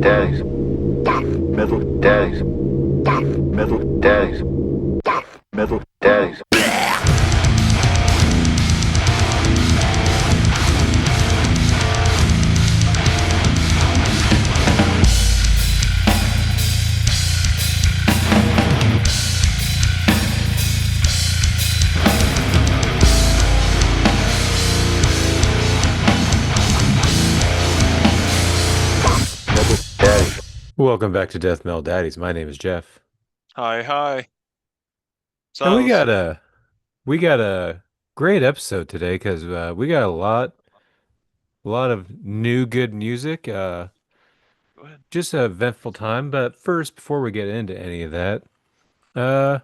daddies, metal daddies, metal daddies, metal daddies. Metal daddies. Welcome back to Death Metal Daddies. My name is Jeff. Hi, hi. And we Silas. got a we got a great episode today because we got a lot of new good music. Go ahead. Just an eventful time. But first, before we get into any of that, uh,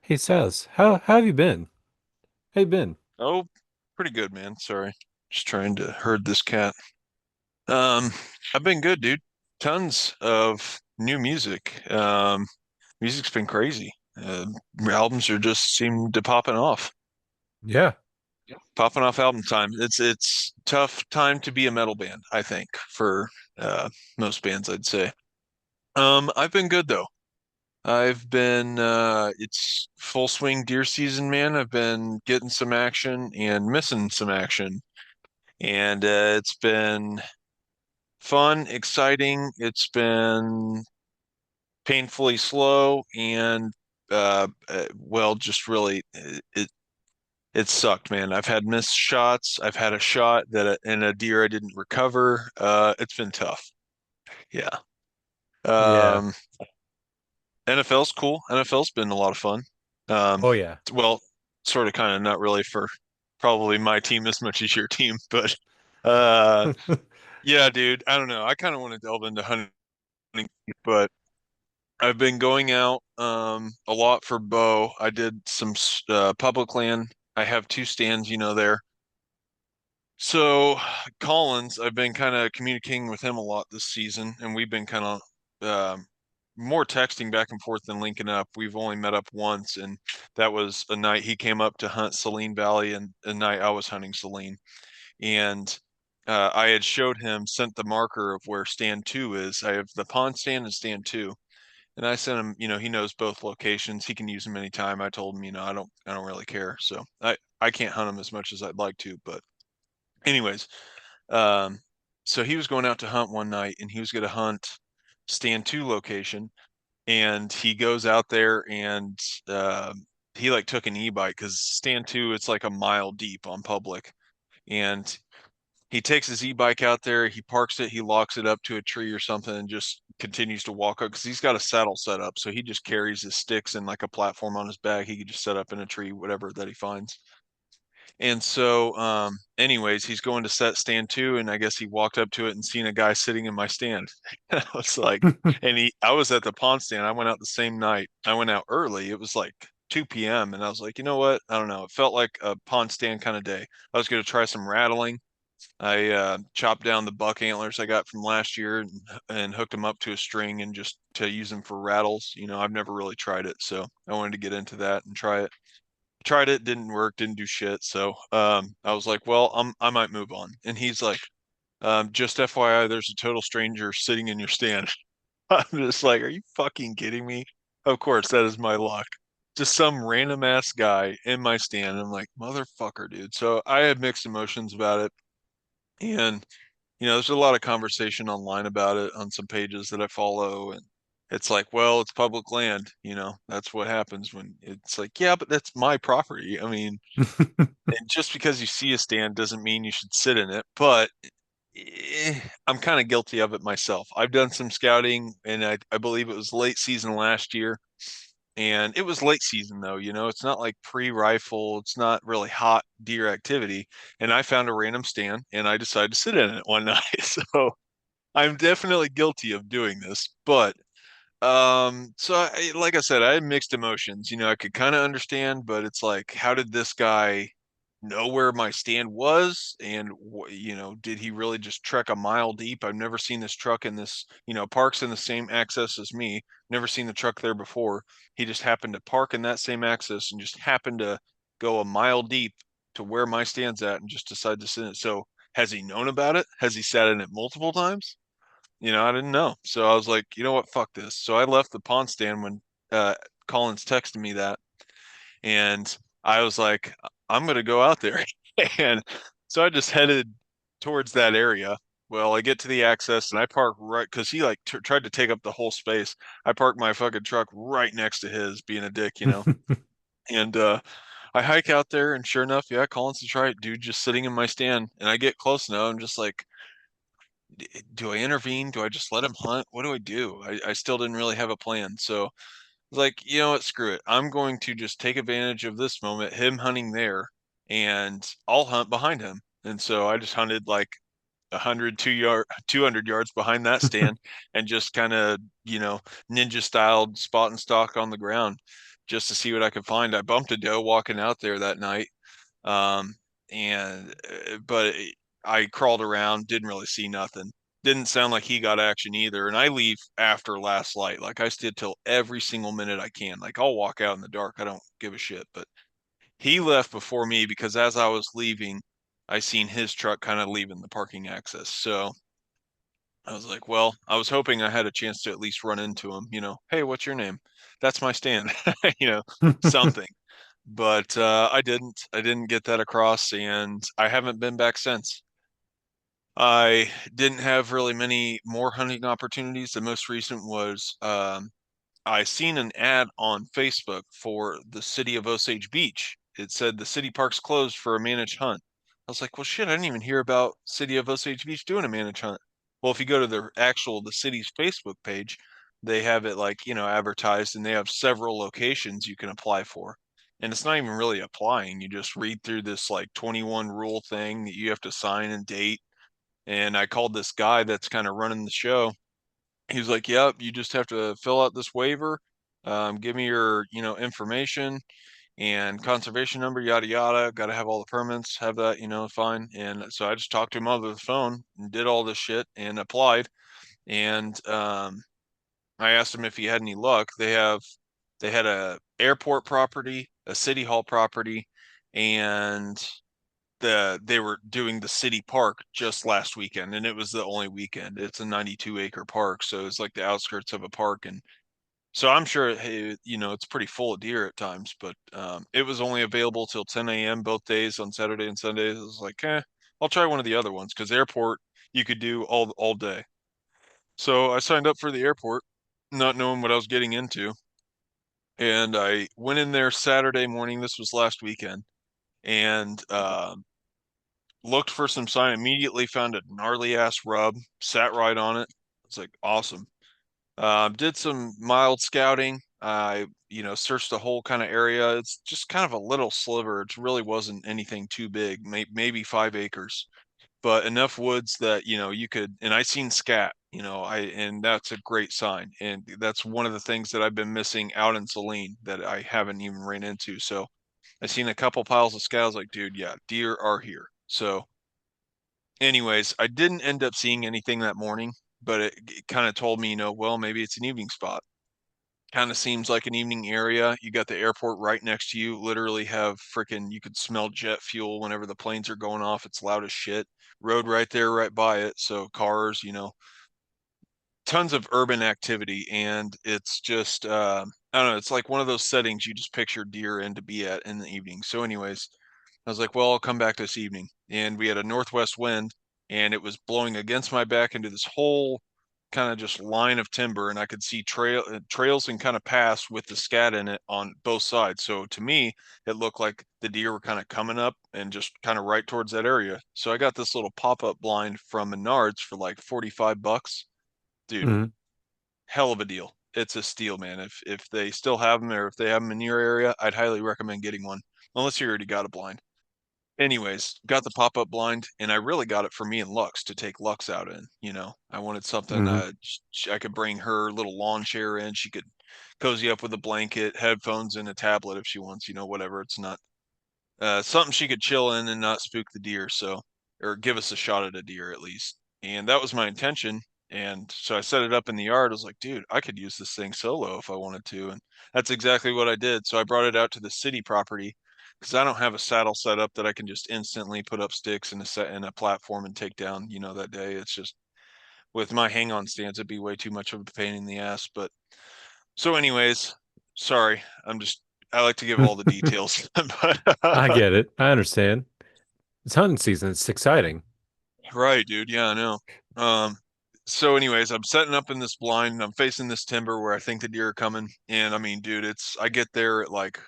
hey Silas, how have you been? How you been? Oh, pretty good, man. Sorry. Just trying to herd this cat. Um, I've been good, dude. Tons of new music. Music's been crazy. Albums are just seem to popping off. Yeah, Popping off album time. It's tough time to be a metal band, I think, for most bands, I'd say. I've been good though. I've been it's full swing deer season, man. I've been getting some action and missing some action. And it's been fun, exciting. It's been painfully slow and well, just really it sucked, man. I've had missed shots. I've had a shot that in a deer I didn't recover. It's been tough. Yeah. yeah. Um, NFL's cool. NFL's been a lot of fun. Um, Oh yeah. well, sort of kind of not really for probably my team as much as your team, but uh yeah, dude, I don't know. I kind of want to delve into hunting, but I've been going out a lot for bow. I did some public land. I have two stands, there. So Collins, I've been kind of communicating with him a lot this season, and we've been kind of more texting back and forth than linking up. We've only met up once, and that was a night he came up to hunt Saline Valley, and a night I was hunting Saline. And I had showed him, sent the marker of where stand two is. I have the pond stand and stand two, and I sent him. He knows both locations. He can use them anytime. I told him, I don't really care. So I can't hunt him as much as I'd like to, but anyways, um, so he was going out to hunt one night, and he was going to hunt stand two location, and he goes out there and he like took an e-bike because stand two it's like a mile deep on public, and he takes his e-bike out there, he parks it, he locks it up to a tree or something, and just continues to walk up because he's got a saddle set up, so he just carries his sticks and like a platform on his back. He could just set up in a tree, whatever that he finds. And so, anyways, he's going to set stand two, and I guess he walked up to it and seen a guy sitting in my stand. I was like, I was at the pond stand. I went out the same night. I went out early. It was like 2 p.m. And I was like, you know what? I don't know. It felt like a pond stand kind of day. I was going to try some rattling. I chopped down the buck antlers I got from last year, and hooked them up to a string and just to use them for rattles. I've never really tried it, so I wanted to get into that and try it. Tried it, didn't work, didn't do shit. So I was like, well, I might move on. And he's like, just FYI, there's a total stranger sitting in your stand. I'm just like, are you fucking kidding me? Of course, that is my luck. Just some random ass guy in my stand. I'm like, motherfucker, dude. So I had mixed emotions about it. And there's a lot of conversation online about it on some pages that I follow, and it's like, well, it's public land, that's what happens when it's like, yeah, but that's my property. I mean, and just because you see a stand doesn't mean you should sit in it, but I'm kind of guilty of it myself. I've done some scouting, and I believe it was late season last year, and it was late season though, it's not like pre-rifle, it's not really hot deer activity. And I found a random stand, and I decided to sit in it one night. So I'm definitely guilty of doing this, but so like I said, I had mixed emotions. I could kind of understand, but it's like, how did this guy know where my stand was? And did he really just trek a mile deep? I've never seen this truck in this, parks in the same access as me. Never seen the truck there before. He just happened to park in that same access and just happened to go a mile deep to where my stand's at and just decide to sit in it. So has he known about it? Has he sat in it multiple times? I didn't know. So I was like, you know what, fuck this. So I left the pond stand when Collins texted me that, and I was like, I'm gonna go out there. And so I just headed towards that area. Well, I get to the access and I park right because he like tried to take up the whole space. I parked my fucking truck right next to his, being a dick. And I hike out there, and sure enough, yeah, Collins is right, dude, just sitting in my stand. And I get close now. I'm just like, do I intervene? Do I just let him hunt? What do I do? I still didn't really have a plan. So I was like, you know what, screw it. I'm going to just take advantage of this moment, him hunting there, and I'll hunt behind him. And so I just hunted like 200 yards behind that stand, and just kind of, ninja styled spot and stalk on the ground just to see what I could find. I bumped a doe walking out there that night. Um, and but I crawled around, didn't really see nothing. Didn't sound like he got action either. And I leave after last light. Like I stayed till every single minute I can. Like I'll walk out in the dark. I don't give a shit. But he left before me because as I was leaving, I seen his truck kind of leaving the parking access. So I was like, well, I was hoping I had a chance to at least run into him, hey, what's your name? That's my stand, something. But I didn't get that across, and I haven't been back since. I didn't have really many more hunting opportunities. The most recent was I seen an ad on Facebook for the city of Osage Beach. It said the city park's closed for a managed hunt. I was like, well, shit, I didn't even hear about city of Osage Beach doing a managed hunt. Well, if you go to the city's Facebook page, they have it like, advertised, and they have several locations you can apply for. And it's not even really applying. You just read through this like 21 rule thing that you have to sign and date. And I called this guy that's kind of running the show. He was like, "Yep, you just have to fill out this waiver. Give me your, information and conservation number, yada yada. Got to have all the permits, have that, fine." And so I just talked to him over the phone and did all this shit and applied. And I asked him if he had any luck. They had a airport property, a city hall property, and they were doing the city park just last weekend, and it was the only weekend. It's a 92-acre park, so it's like the outskirts of a park. And so I'm sure, hey, it's pretty full of deer at times, but it was only available till 10 a.m. both days on Saturday and Sundays. I was like, I'll try one of the other ones, because airport you could do all day. So I signed up for the airport, not knowing what I was getting into, and I went in there Saturday morning. This was last weekend, and looked for some sign, immediately found a gnarly ass rub, sat right on it. It's like awesome. Did some mild scouting. I, searched the whole kind of area. It's just kind of a little sliver. It really wasn't anything too big, maybe 5 acres, but enough woods that, you could, and I seen scat, and that's a great sign. And that's one of the things that I've been missing out in Saline that I haven't even ran into. So I seen a couple piles of scat. I was like, dude, yeah, deer are here. So anyways, I didn't end up seeing anything that morning, but it kind of told me, well, maybe it's an evening spot. Kind of seems like an evening area. You got the airport right next to you. Literally have freaking, you could smell jet fuel whenever the planes are going off. It's loud as shit. Road right there, right by it. So cars, tons of urban activity. And it's just, I don't know, it's like one of those settings you just picture deer in to be at in the evening. So, anyways, I was like, well, I'll come back this evening. And we had a northwest wind, and it was blowing against my back into this whole kind of just line of timber. And I could see trails and kind of paths with the scat in it on both sides. So to me, it looked like the deer were kind of coming up and just kind of right towards that area. So I got this little pop-up blind from Menards for like 45 bucks. Dude, Mhm. hell of a deal. It's a steal, man. If they still have them, or if they have them in your area, I'd highly recommend getting one, unless you already got a blind. Anyways, got the pop-up blind, and I really got it for me and Lux to take Lux out in. I wanted something Mhm. I could bring her little lawn chair in. She could cozy up with a blanket, headphones, and a tablet if she wants. Whatever. It's not something she could chill in and not spook the deer. So, or give us a shot at a deer at least. And that was my intention. And so I set it up in the yard. I was like, dude, I could use this thing solo if I wanted to. And that's exactly what I did. So I brought it out to the city property because I don't have a saddle set up that I can just instantly put up sticks and a set in a platform and take down, that day. It's just with my hang on stance, it'd be way too much of a pain in the ass. But so anyways, sorry. I like to give all the details. I But get it. I understand. It's hunting season. It's exciting. right, dude. Yeah, I know. Um, so anyways, I'm setting up in this blind and I'm facing this timber where I think the deer are coming. And I mean, dude, I get there at like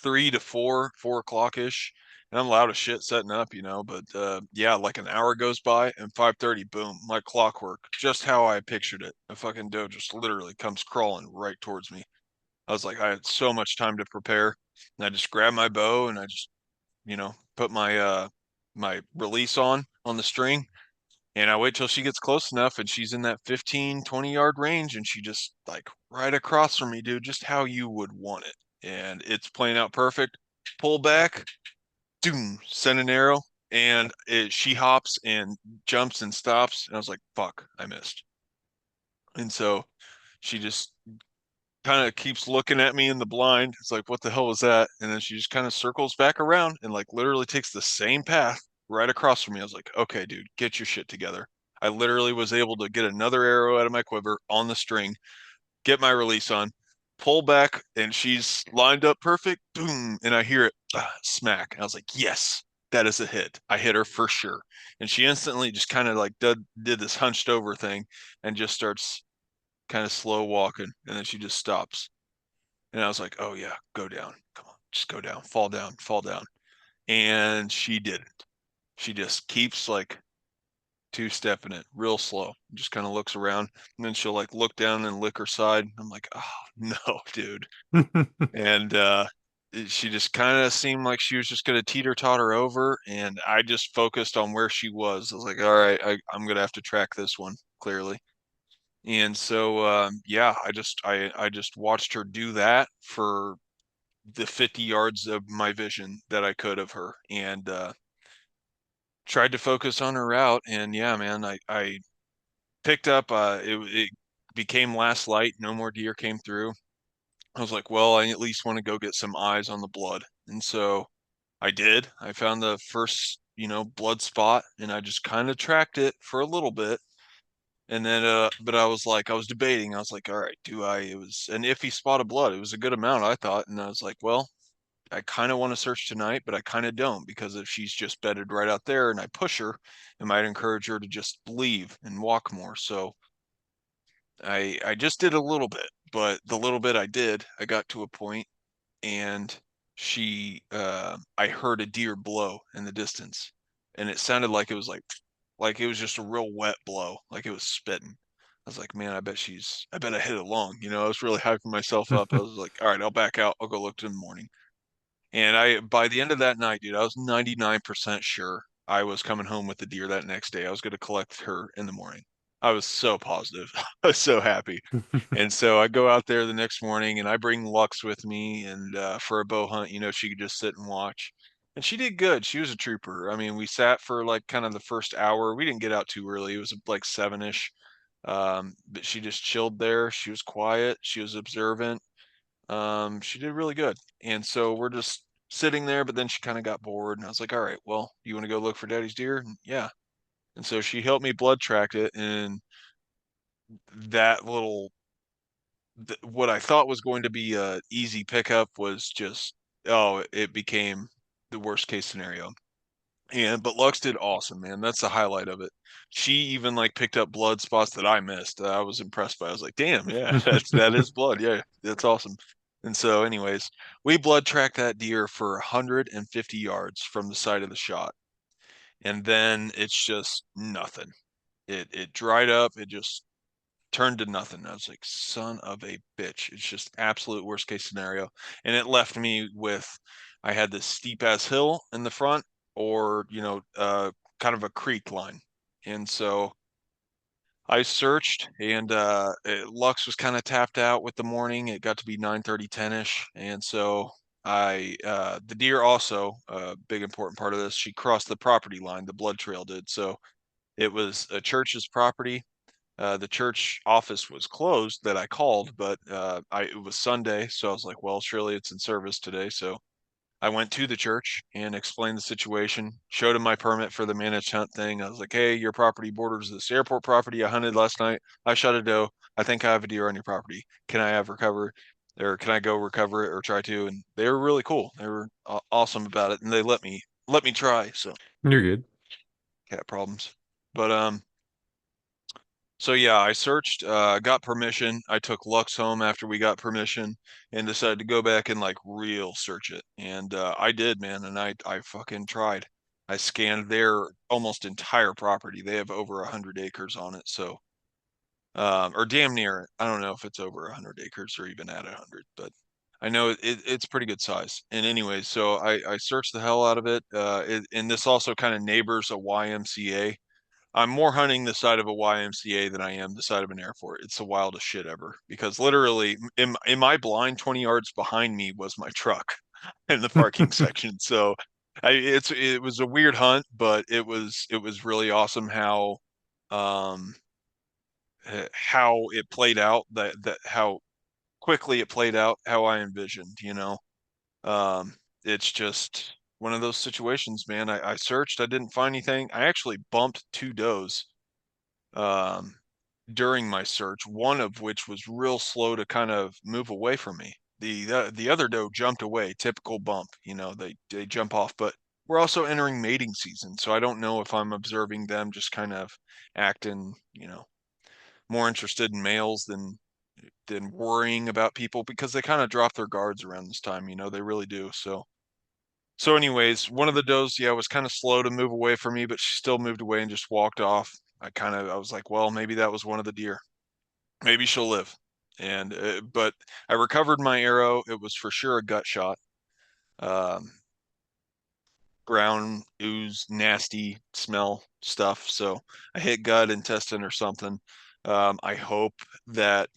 3 to 4, 4 o'clock ish. And I'm loud as shit setting up, but yeah, like an hour goes by and 5:30, boom, like clockwork, just how I pictured it. A fucking doe just literally comes crawling right towards me. I was like, I had so much time to prepare. And I just grabbed my bow and I just, put my release on the string. And I wait till she gets close enough and she's in that 15, 20 yard range and she just like right across from me, dude, just how you would want it. And it's playing out perfect. Pull back, doom, send an arrow, and she hops and jumps and stops. And I was like, fuck, I missed. And so she just kind of keeps looking at me in the blind. It's like, what the hell was that? And then she just kind of circles back around and like literally takes the same path right across from me. I was like, okay, dude, get your shit together. I literally was able to get another arrow out of my quiver on the string, get my release on, pull back, and she's lined up perfect. Boom. And I hear it smack. And I was like, yes, that is a hit. I hit her for sure. And she instantly just kind of like did this hunched over thing and just starts kind of slow walking. And then she just stops. And I was like, oh yeah, go down. Come on, just go down, fall down, fall down. And she didn't. She just keeps like two-stepping it real slow. Just kind of looks around and then she'll like look down and lick her side. I'm like, oh no, dude. And she just kind of seemed like she was just gonna teeter-totter over, and I just focused on where she was. I was like, all right, I'm gonna have to track this one clearly. And so yeah, I just watched her do that for the 50 yards of my vision that I could of her, and tried to focus on her route. And yeah, man, I picked up. It became last light. No more deer came through. I was like, well, I at least want to go get some eyes on the blood, and so I did. I found the first, blood spot, and I just kind of tracked it for a little bit. And then, but I was like, I was debating. I was like, all right, it was an iffy spot of blood. It was a good amount, I thought. And I was like, well, I kind of want to search tonight, but I kind of don't, because if she's just bedded right out there and I push her, it might encourage her to just leave and walk more. So I just did a little bit, but the little bit I did, I got to a point and I heard a deer blow in the distance, and it sounded like it was like it was just a real wet blow, like it was spitting. I was like, man, I bet I hit it long. I was really hyping myself up. I was like, all right, I'll back out. I'll go look in the morning. And by the end of that night, dude, I was 99% sure I was coming home with the deer that next day. I was going to collect her in the morning. I was so positive. I was so happy. And so I go out there the next morning and I bring Lux with me, and for a bow hunt, she could just sit and watch. And she did good. She was a trooper. I mean, we sat for like kind of the first hour. We didn't get out too early. It was like 7-ish. But she just chilled there. She was quiet. She was observant. She did really good. And so we're just sitting there, but then she kind of got bored. And I was like, all right, well, you want to go look for Daddy's deer? And yeah. And so she helped me blood track it. And that what I thought was going to be a easy pickup was just, oh, it became the worst case scenario. But Lux did awesome, man. That's the highlight of it. She even like picked up blood spots that I missed. I was impressed by. I was like, damn, yeah, that is blood. Yeah, that's awesome. And so, anyways, we blood tracked that deer for 150 yards from the site of the shot, and then it's just nothing. It dried up. It just turned to nothing. I was like, son of a bitch. It's just absolute worst case scenario. And it left me with, I had this steep ass hill in the front, or, kind of a creek line. And so I searched, and Lux was kind of tapped out with the morning. It got to be 9:30, 10-ish. And so the deer also, a big important part of this, she crossed the property line, the blood trail did. So it was a church's property. The church office was closed that I called, but it was Sunday, so I was like, well, surely it's in service today. So I went to the church and explained the situation, showed him my permit for the managed hunt thing. I was like, hey, your property borders this airport property. I hunted last night. I shot a doe. I think I have a deer on your property. Can I have recover or can I go recover it or try to? And they were really cool. They were awesome about it, and they let me try. So You're good. cat problems. But so yeah, I searched, got permission. I took Lux home after we got permission and decided to go back and like real search it. And I did, man, and I fucking tried. I scanned their almost entire property. They have over 100 acres on it, so or damn near it. I don't know if it's over 100 acres or even at 100, but I know it's pretty good size. And anyways, so I searched the hell out of it. And this also kind of neighbors a YMCA. I'm more hunting the side of a YMCA than I am the side of an airport. It's the wildest shit ever because literally in my blind 20 yards behind me was my truck in the parking section. So it was a weird hunt, but it was really awesome um how it played out, that how quickly it played out, how I envisioned. Um it's just one of those situations, man. I searched, I didn't find anything. I actually bumped two does um, during my search, one of which was real slow to kind of move away from me. The other doe jumped away, typical bump. They jump off, but we're also entering mating season, so I don't know if I'm observing them just kind of acting, more interested in males than worrying about people because they kind of drop their guards around this time. They really do. So anyways, one of the does, yeah, was kind of slow to move away from me, but she still moved away and just walked off. I was like, well, maybe that was one of the deer. Maybe she'll live. And but I recovered my arrow. It was for sure a gut shot. Um, Brown ooze, nasty smell stuff. So I hit gut intestine or something. I hope that,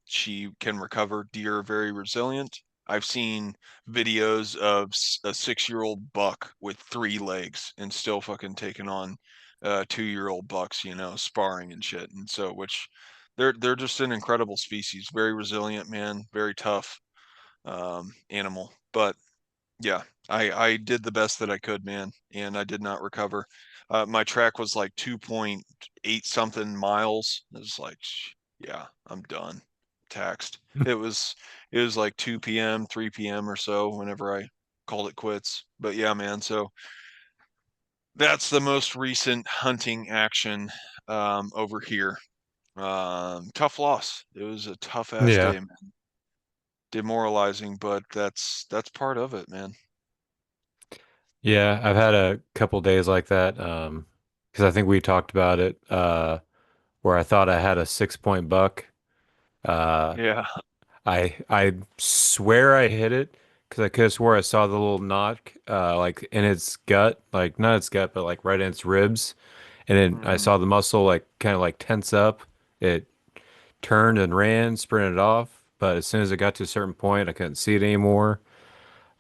she can recover. Deer are very resilient. I've seen videos of a 6-year-old buck with 3 legs and still fucking taking on 2-year-old bucks, sparring and shit. And so, which they're just an incredible species, very resilient, man, very tough animal. But yeah, I did the best that I could, man, and I did not recover. My track was like 2.8 something miles. It was like, yeah, I'm done. Taxed. It was like 2 p.m., 3 p.m. or so whenever I called it quits. But yeah, man, so that's the most recent hunting action over here. Tough loss. It was a tough ass Yeah. day, man. Demoralizing, but that's part of it, man. Yeah, I've had a couple days like that. Because I think we talked about it, where I thought I had a 6 point buck. Uh, Yeah. I swear I hit it because I could have swore I saw the little knot, like in its gut, like not its gut, but like right in its ribs. And then I Hmm. saw the muscle like kind of like tense up. It turned and ran, sprinted off. But as soon as it got to a certain point, I couldn't see it anymore.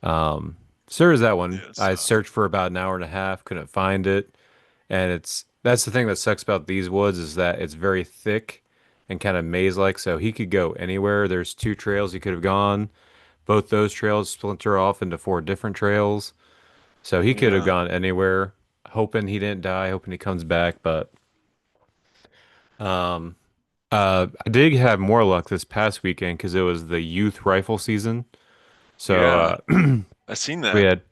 So there's that one. Yeah, it I sucks. searched for about an hour and a half, couldn't find it. And that's the thing that sucks about these woods is that it's very thick and kind of maze-like, so he could go anywhere. There's two trails he could have gone. Both those trails splinter off into four different trails. So he could have Yeah. gone anywhere, hoping he didn't die, hoping he comes back, but um I did have more luck this past weekend because it was the youth rifle season. So Yeah. I seen we that. had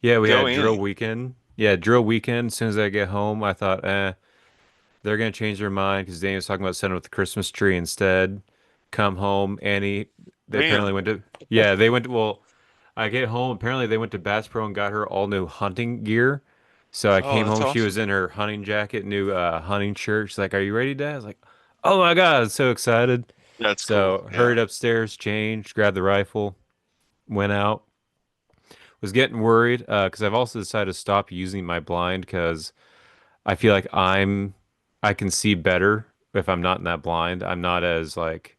yeah, we Go had drill Annie. weekend. Yeah, drill weekend. As soon as I get home, I thought, they're gonna change their mind because Danny was talking about setting up the Christmas tree instead. Come home, Annie. They apparently Damn. went to. Yeah, they went to. Well, I get home. Apparently, they went to Bass Pro and got her all new hunting gear. So I Oh, came that's home. She was awesome. in her hunting jacket, new hunting shirt. She's like, "Are you ready, Dad?" I was like, "Oh my God!" I'm so excited. That's cool. So Yeah. hurried upstairs, changed, grabbed the rifle, went out. Was getting worried because I've also decided to stop using my blind because I feel like I can see better if I'm not in that blind. I'm not as like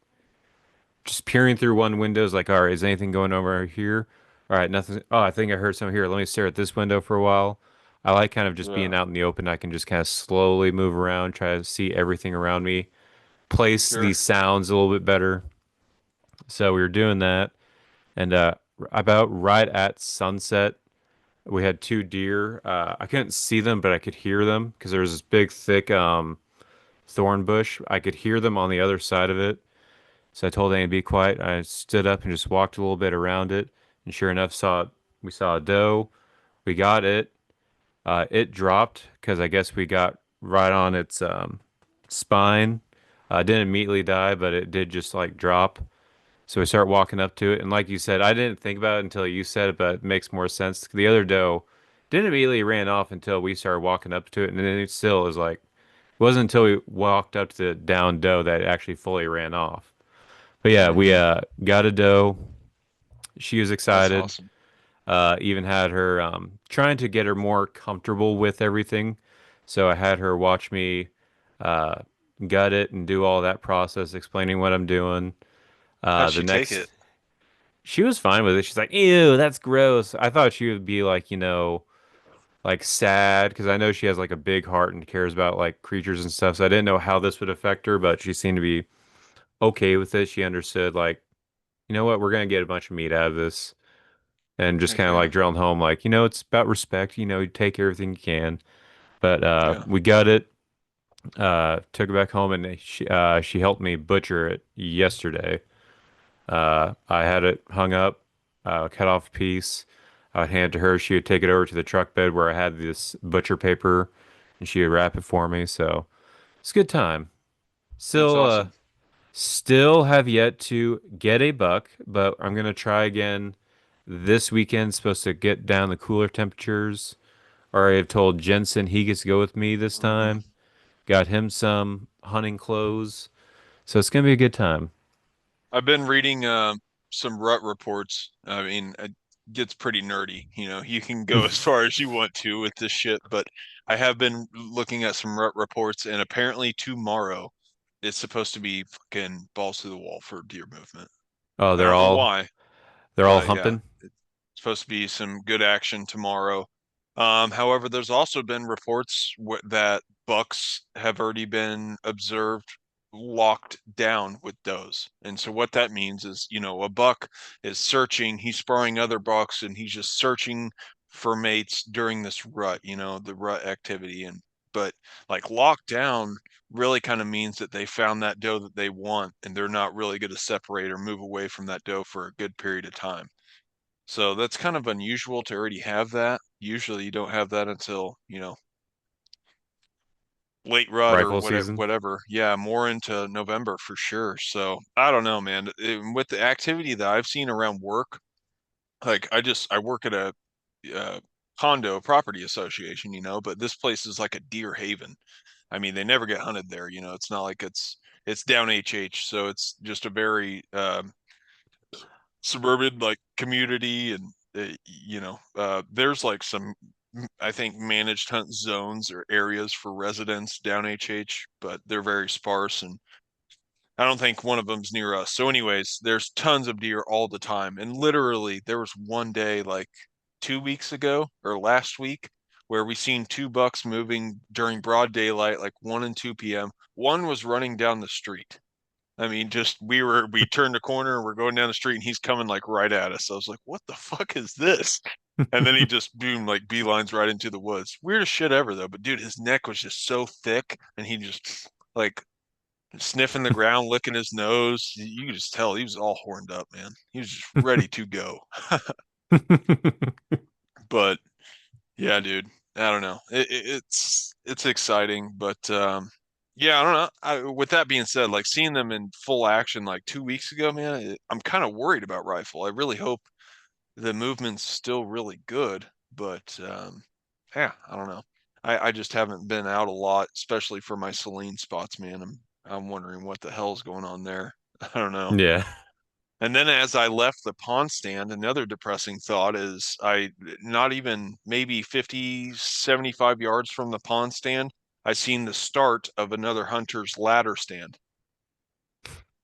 just peering through one window is like, all right, is anything going over here? All right, nothing. Oh, I think I heard something here. Let me stare at this window for a while. I like kind of just being Yeah. out in the open. I can just kind of slowly move around, try to see everything around me, place Sure. these sounds a little bit better. So we were doing that, and about right at sunset. We had two deer. I couldn't see them, but I could hear them because there was this big, thick thorn bush. I could hear them on the other side of it. So I told Annie to be quiet. I stood up and just walked a little bit around it, and sure enough, we saw a doe. We got it. It dropped because I guess we got right on its spine. Didn't immediately die, but it did just like drop. So we start walking up to it, and like you said, I didn't think about it until you said it, but it makes more sense. The other doe didn't immediately ran off until we started walking up to it, and then it still was like, it wasn't until we walked up to the down doe that it actually fully ran off. But yeah, we Mm-hmm. got a doe. She was That's excited. awesome. Even had her trying to get her more comfortable with everything. So I had her watch me uh, gut it and do all that process, explaining what I'm doing. How'd The she take it? next, she was fine with it. She's like, "Ew, that's gross." I thought she would be like, like sad because I know she has like a big heart and cares about like creatures and stuff. So I didn't know how this would affect her, but she seemed to be okay with it. She understood like, you know what, we're gonna get a bunch of meat out of this, and just Heck kind of yeah. like drilling home, like, it's about respect. You take everything you can. But Yeah. we got it. Took it back home, and she helped me butcher it yesterday. I had it hung up, cut off a piece. I would hand it to her. She would take it over to the truck bed where I had this butcher paper, and she would wrap it for me. So it's a good time. That's Still, awesome. still have yet to get a buck, but I'm gonna try again this weekend. Supposed to get down the cooler temperatures. Already have told Jensen he gets to go with me this Hmm. time. Got him some hunting clothes. So it's gonna be a good time. I've been reading some rut reports. I mean, it gets pretty nerdy. You can go as far as you want to with this shit, but I have been looking at some rut reports, and apparently tomorrow it's supposed to be fucking balls to the wall for deer movement. Oh, I don't know why, they're all but yeah, humping. it's supposed to be some good action tomorrow. However, there's also been reports that bucks have already been observed locked down with does. And so what that means is, a buck is searching, he's sparring other bucks, and he's just searching for mates during this rut, the rut activity. But like locked down really kind of means that they found that doe that they want, and they're not really going to separate or move away from that doe for a good period of time. So that's kind of unusual to already have that. Usually you don't have that until, late rut or Rifle whatever, season. whatever. Yeah, more into November for sure. So I don't know, man. With the activity that I've seen around work, like I work at a condo property association, but this place is like a deer haven. I mean, they never get hunted there. It's not like it's down HH, so it's just a very suburban like community, and there's like some, I think, managed hunt zones or areas for residents down HH, but they're very sparse, and I don't think one of them's near us. So anyways, there's tons of deer all the time, and literally there was one day like 2 weeks ago or last week where we seen two bucks moving during broad daylight, like 1 and 2 p.m. One was running down the street. I mean, just we turned a corner, we're going down the street, and he's coming like right at us. I was like, what the fuck is this? And then he just boom, like beelines right into the woods. Weirdest shit ever though. But dude, his neck was just so thick, and he just like sniffing the ground, licking his nose. You could just tell he was all horned up, man. He was just ready to go. But yeah, dude, I don't know. It's exciting, but yeah, I don't know. With that being said, like seeing them in full action like 2 weeks ago, man, I'm kind of worried about rifle. I really hope the movement's still really good, but yeah, I don't know. I just haven't been out a lot, especially for my saline spots, man. I'm wondering what the hell's going on there. I don't know. Yeah. And then as I left the pond stand, another depressing thought is not even maybe 50, 75 yards from the pond stand, I seen the start of another hunter's ladder stand.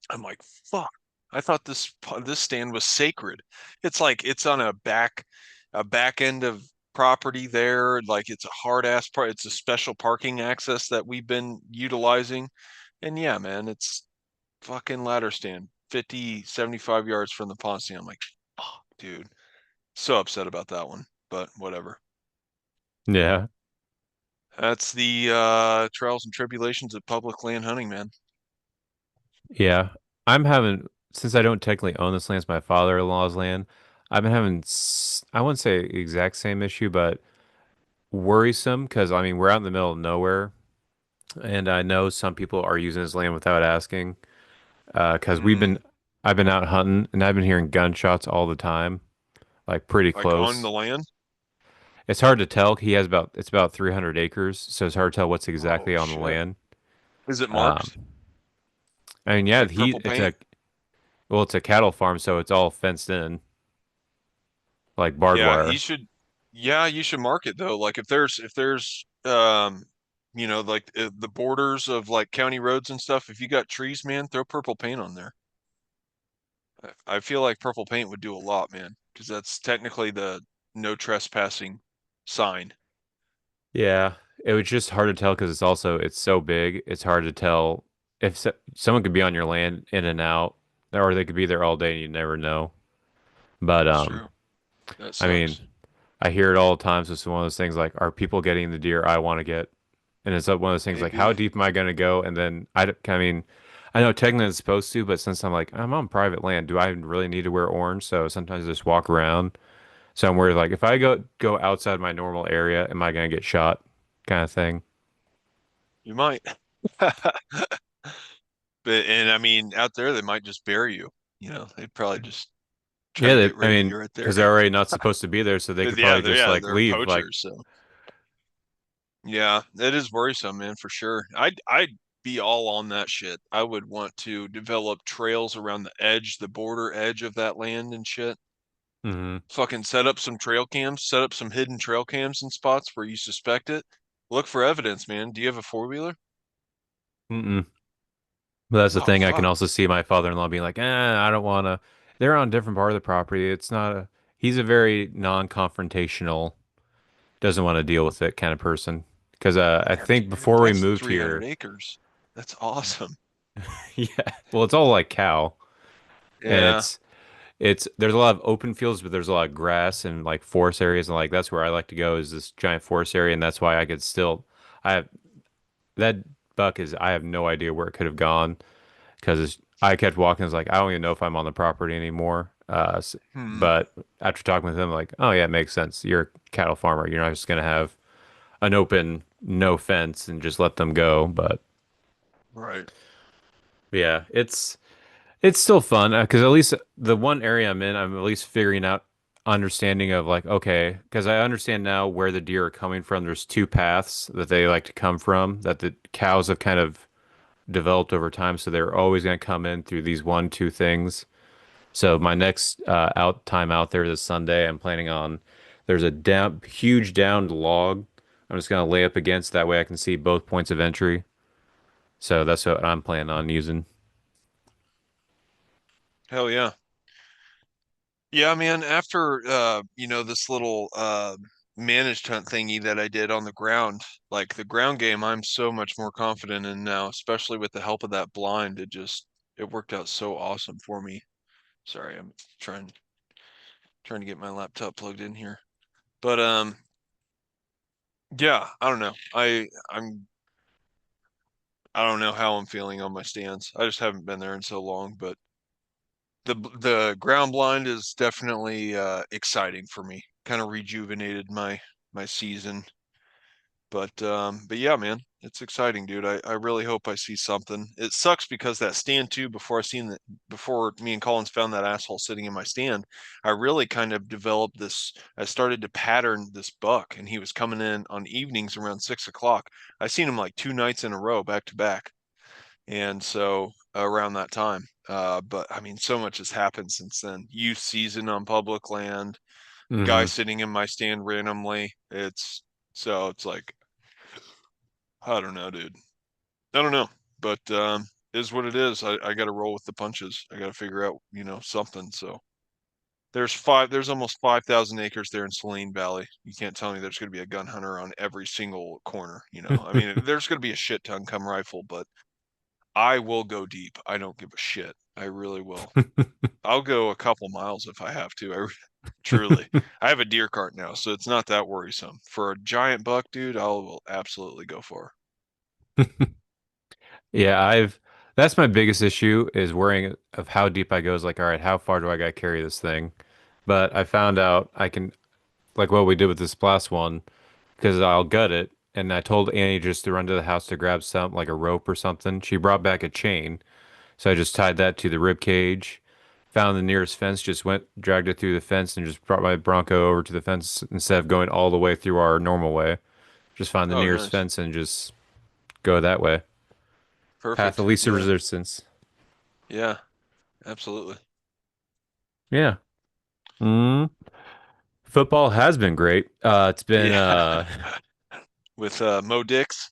I'm like, fuck. I thought this stand was sacred. It's like it's on a back end of property there. Like it's a hard ass part. It's a special parking access that we've been utilizing. And yeah, man, it's fucking ladder stand 50, 75 yards from the pond stand. I'm like, oh. dude, so upset about that one, but whatever. Yeah. That's the trials and tribulations of public land hunting, man. Yeah. I'm having, since I don't technically own this land, it's my father-in-law's land. I've been having, I wouldn't say exact same issue, but worrisome because I mean, we're out in the middle of nowhere. And I know some people are using his land without asking. Because Mm, I've been out hunting and I've been hearing gunshots all the time, like pretty like on close. the land? It's hard to tell. It's about 300 acres, so it's hard to tell what's Oh exactly on the shit. land. Is it Um, marked? I mean, yeah, Like purple it's paint? well, it's a cattle farm, so it's all fenced in, like barbed Yeah, wire. you should mark it though. Like if there's like the borders of like county roads and stuff, if you got trees, man, throw purple paint on there. I feel like purple paint would do a lot, man, because that's technically the no trespassing sign. Yeah, it was just hard to tell because it's so big. It's hard to tell if someone could be on your land in and out, or they could be there all day and you never know. But That's true. That I mean, sucks. I hear it all the time. So it's one of those things like, are people getting the deer I want to get? And it's one of those things like, how Maybe. deep am I going to go? And then I mean, I know technically it's supposed to, but since I'm like, I'm on private land, do I really need to wear orange? So sometimes I just walk around. So I'm worried like, if I go outside my normal area, am I going to get shot? Kind of thing. You might. And I mean, out there they might just bury you. They'd probably just try Yeah, to get I rid of mean, you right there. because they're already not supposed to be there, so they could Yeah, probably just like they're leave. Like, poachers, so yeah, it is worrisome, man, for sure. I'd be all on that shit. I would want to develop trails around the edge, the border edge of that land and shit. hmm Fucking set up some trail cams, set up some hidden trail cams in spots where you suspect it. Look for evidence, man. Do you have a four-wheeler? mm-mm. But that's the Oh thing. I can fuck. also see my father-in-law being like, I don't want to. They're on a different part of the property. It's not a. He's a very non-confrontational, doesn't want to deal with it kind of person. Because I Damn, think dude, before we that's moved 300 here, acres. That's awesome. yeah, well, it's all like cow, and Yeah. it's there's a lot of open fields, but there's a lot of grass and like forest areas, and like that's where I like to go is this giant forest area, and that's why I could still. I have that buck is I have no idea where it could have gone because I kept walking. I was like, I don't even know if I'm on the property anymore. Hmm. But after talking with him, like, oh yeah, it makes sense. You're a cattle farmer. You're not just gonna have an open, no fence and just let them go. But Right. yeah, it's still fun because at least the one area I'm in, I'm at least figuring out understanding of like, okay, because I understand now where the deer are coming from. There's two paths that they like to come from that the cows have kind of developed over time, so they're always going to come in through these one, two things. So my next out time out there this Sunday, I'm planning on there's a huge downed log. I'm just going to lay up against that way I can see both points of entry. So that's what I'm planning on using. Hell yeah. Yeah, man, after this little managed hunt thingy that I did on the ground, like the ground game I'm so much more confident in now, especially with the help of that blind. It worked out so awesome for me. Sorry, I'm trying to get my laptop plugged in here. But yeah, I don't know. I don't know how I'm feeling on my stands. I just haven't been there in so long, but the ground blind is definitely exciting for me. Kind of rejuvenated my season. But yeah, man, it's exciting, dude. I really hope I see something. It sucks because that stand too, before me and Collins found that asshole sitting in my stand, I really kind of developed this. I started to pattern this buck, and he was coming in on evenings around 6 o'clock. I seen him like 2 nights in a row, back to back, and so around that time. But I mean, so much has happened since then. Youth season on public land, guy hmm sitting in my stand randomly. It's like, I don't know, dude. I don't know, but is what it is. I got to roll with the punches. I got to figure out, something. So there's almost 5,000 acres there in Saline Valley. You can't tell me there's going to be a gun hunter on every single corner. I mean, there's going to be a shit ton come rifle, but I will go deep. I don't give a shit. I really will. I'll go a couple miles if I have to. Truly. I have a deer cart now, so it's not that worrisome. For a giant buck, dude, I will absolutely go for. Yeah, that's my biggest issue is worrying of how deep I go is like, all right, how far do I gotta carry this thing? But I found out I can like what we did with this last one because I'll gut it. And I told Annie just to run to the house to grab some like a rope or something. She brought back a chain, so I just tied that to the rib cage. Found the nearest fence, just went, dragged it through the fence, and just brought my Bronco over to the fence instead of going all the way through our normal way. Just find the Oh, nearest nice. fence and just go that way. Path of Perfect. least Yeah. resistance. Yeah, absolutely. Yeah. Mm. Football has been great. It's been Yeah. With Mo Dix.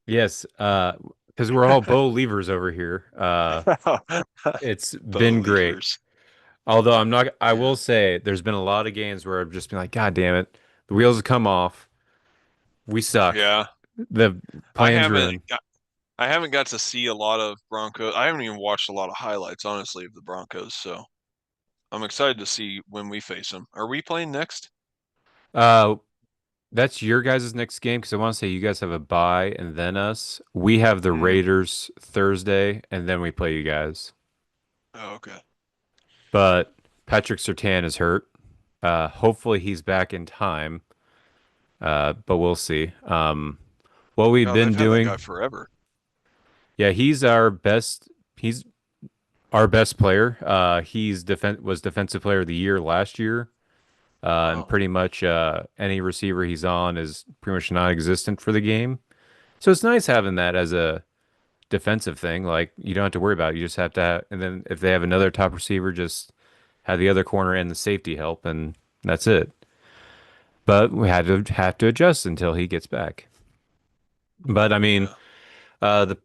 yes, because we're all bow levers over here. It's Bow been great. levers. Although I'm not, I will Yeah. say there's been a lot of games where I've just been like, God damn it, the wheels have come off. We suck. Yeah. The I plan's haven't ruined. got, I haven't got to see a lot of Broncos. I haven't even watched a lot of highlights, honestly, of the Broncos. So I'm excited to see when we face them. Are we playing next? Uh, that's your guys' next game because I want to say you guys have a bye and then us. We have the Mm. Raiders Thursday and then we play you guys. Oh, okay. But Patrick Surtain is hurt. Hopefully he's back in time. But we'll see. What we've God, they've been had that guy doing, forever. yeah, he's our best player. He's was defensive player of the year last year. And Wow. pretty much any receiver he's on is pretty much non-existent for the game. So it's nice having that as a defensive thing. Like you don't have to worry about it. You just have to have, and then if they have another top receiver, just have the other corner and the safety help, and that's it. But we had to have to adjust until he gets back. But I mean, Yeah. the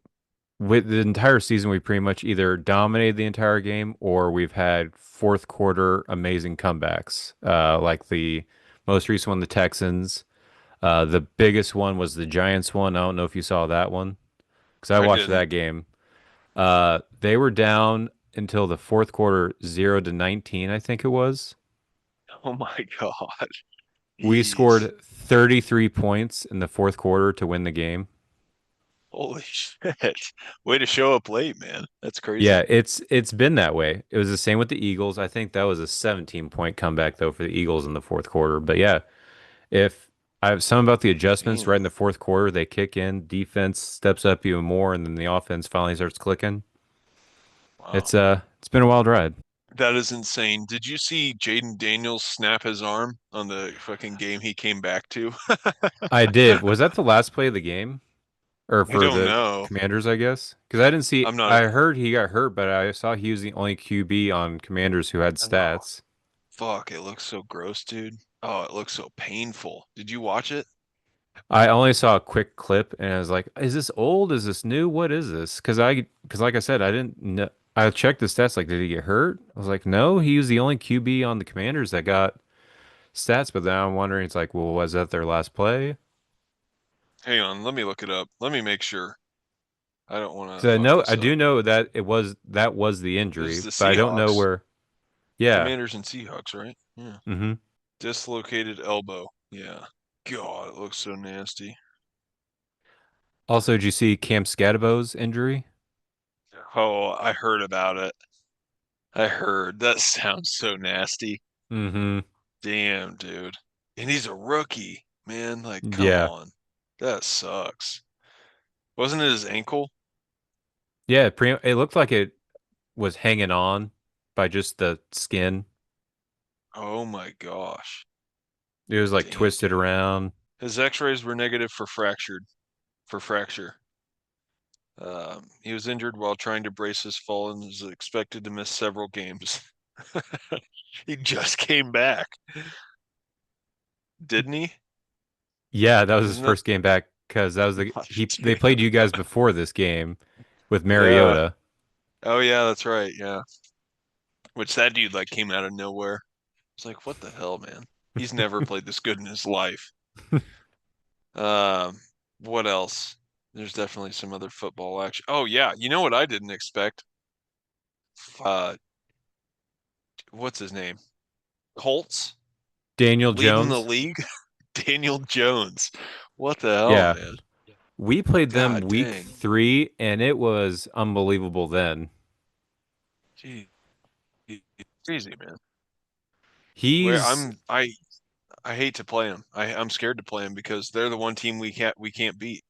with the entire season, we pretty much either dominated the entire game or we've had fourth quarter amazing comebacks. Like the most recent one, the Texans. The biggest one was the Giants one. I don't know if you saw that one because I I watched didn't. that game. They were down until the fourth quarter, 0-19, I think it was. Oh my God. We Jeez. scored 33 points in the fourth quarter to win the game. Holy shit. Way to show up late, man. That's Yeah, crazy. it's been that way. It was the same with the Eagles. I think that was a 17-point comeback though for the Eagles in the fourth quarter. But yeah, if I have some about the adjustments right in Damn. the fourth quarter, they kick in, defense steps up even more, and then the offense finally starts clicking. Wow. It's been a wild ride. That is insane. Did you see Jaden Daniels snap his arm on the fucking game he came back to? I did. Was that the last play of the game? Or I for don't the know. Commanders, I guess? Because I didn't see I'm not. I heard he got hurt, but I saw he was the only QB on Commanders who had Oh, stats. fuck. It looks so gross, dude. Oh, it looks so painful. Did you watch it? I only saw a quick clip and I was like, is this old? Is this new? What is this? Because like I said, I didn't know. I checked the stats, like, did he get hurt? I was like, no, he was the only QB on the Commanders that got stats, but then I'm wondering, it's like, well, was that their last play? Hang on. Let me look it up. Let me make sure. I don't want to Because fuck I this up. do know that that was the It was injury, the but I don't know Seahawks. where. Yeah. Commanders and Seahawks, right? Yeah. hmm Dislocated elbow. Yeah. God, it looks so nasty. Also, did you see Cam Scadabo's injury? Oh, I heard about it. I heard. That sounds so nasty. hmm Damn, dude. And he's a rookie, man. Like, come Yeah. on. That sucks. Wasn't it his ankle? Yeah, it looked like it was hanging on by just the skin. Oh my gosh. It was like Damn, twisted dude. around. His x-rays were negative for fracture. He was injured while trying to brace his fall and is expected to miss several games. He just came back, didn't he? Yeah, that was his Isn't that? first game back because that was they played Damn. you guys before this game with Yeah. Mariota. Oh yeah, that's right. Yeah. Which that dude like came out of nowhere. It's like, what the hell, man? He's never played this good in his life. Um, what else? There's definitely some other football action. Oh yeah, you know what I didn't expect? uh, what's his name? Colts Daniel leading the Jones. league. Daniel Jones. What the hell, Yeah. man? We played them God week dang. 3, and it was unbelievable then. Gee, crazy, man. Where He's I hate to play them. I'm scared to play them because they're the one team we can't beat.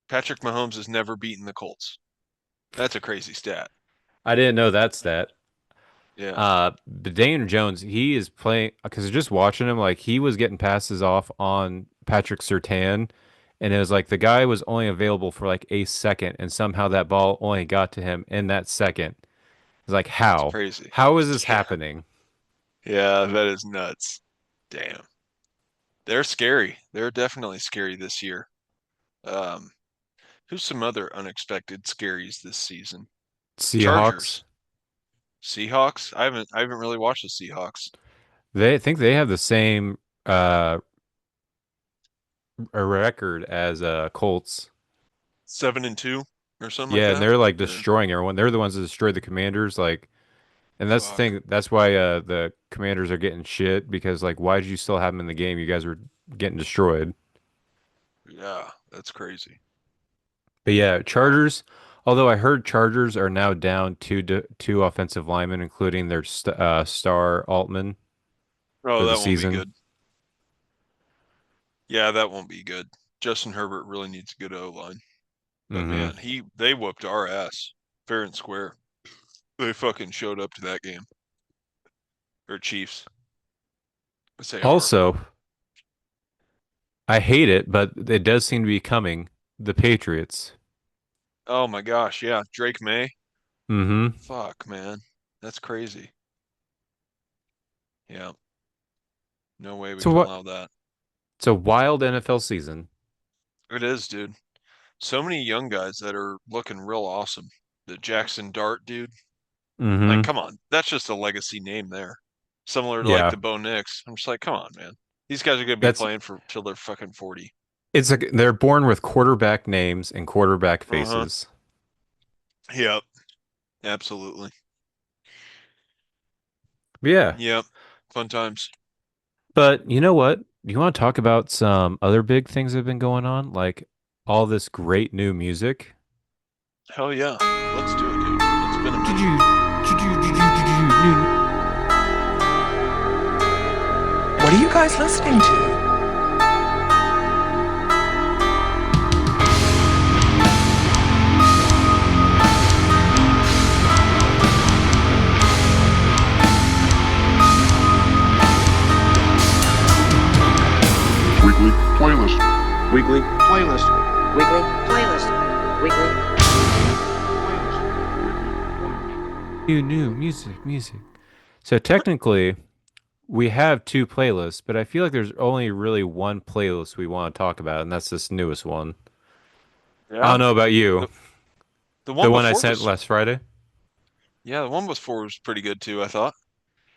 Patrick Mahomes has never beaten the Colts. That's a crazy stat. I didn't know that stat. Yeah, But Daniel Jones, he is playing because just watching him, like he was getting passes off on Patrick Surtain, and it was like the guy was only available for like a second, and somehow that ball only got to him in that second. It's like it's how? crazy. How is this Yeah, happening? yeah, that is nuts. Damn, they're scary. They're definitely scary this year. Um, who's some other unexpected scaries this season? Seahawks. Chargers, Seahawks. I haven't really watched the Seahawks. They think they have the same uh a record as Colts. 7-2 or something like Yeah, and that. they're like Or destroying everyone. They're the ones that destroyed the Commanders. Like, and that's the fuck. thing. That's why the Commanders are getting shit because like, why did you still have them in the game? You guys were getting destroyed. Yeah, that's crazy. But yeah, Wow. Chargers. Although I heard Chargers are now down two offensive linemen, including their star Altman Oh, for the that won't be season. good. Yeah, that won't be good. Justin Herbert really needs a good O line. But Hmm. man, they whooped our ass fair and square. They fucking showed up to that game. Or Chiefs. I say our. Also, I hate it, but it does seem to be coming. The Patriots. Oh my gosh, yeah, Drake May. Hmm. Fuck, man. That's crazy. Yeah, no way we So can what? allow that. It's a wild NFL season. It is, dude. So many young guys that are looking real awesome. The Jackson Dart dude. Like, Hmm. come on. That's just a legacy name there. Similar to like Yeah, the Bo Nix. I'm just like, come on, man. These guys are gonna be that's playing for till they're fucking 40. it's like they're born with quarterback names and quarterback Uh-huh. faces. Yep. Absolutely. Yeah, Yep. Fun times. but you know what? You want to talk about some other big things that have been going on, like all this great new music? Hell yeah. Let's do it, dude. It's been a minute. What are you guys listening to? Weekly playlist. Weekly Playlist. Weekly playlist. Weekly. New music. So technically, we have two playlists, but I feel like there's only really one playlist we want to talk about, and that's this newest one. I Yeah. don't know about you. The, the The one one I before sent was last Friday. yeah, the one before was pretty good too, I thought.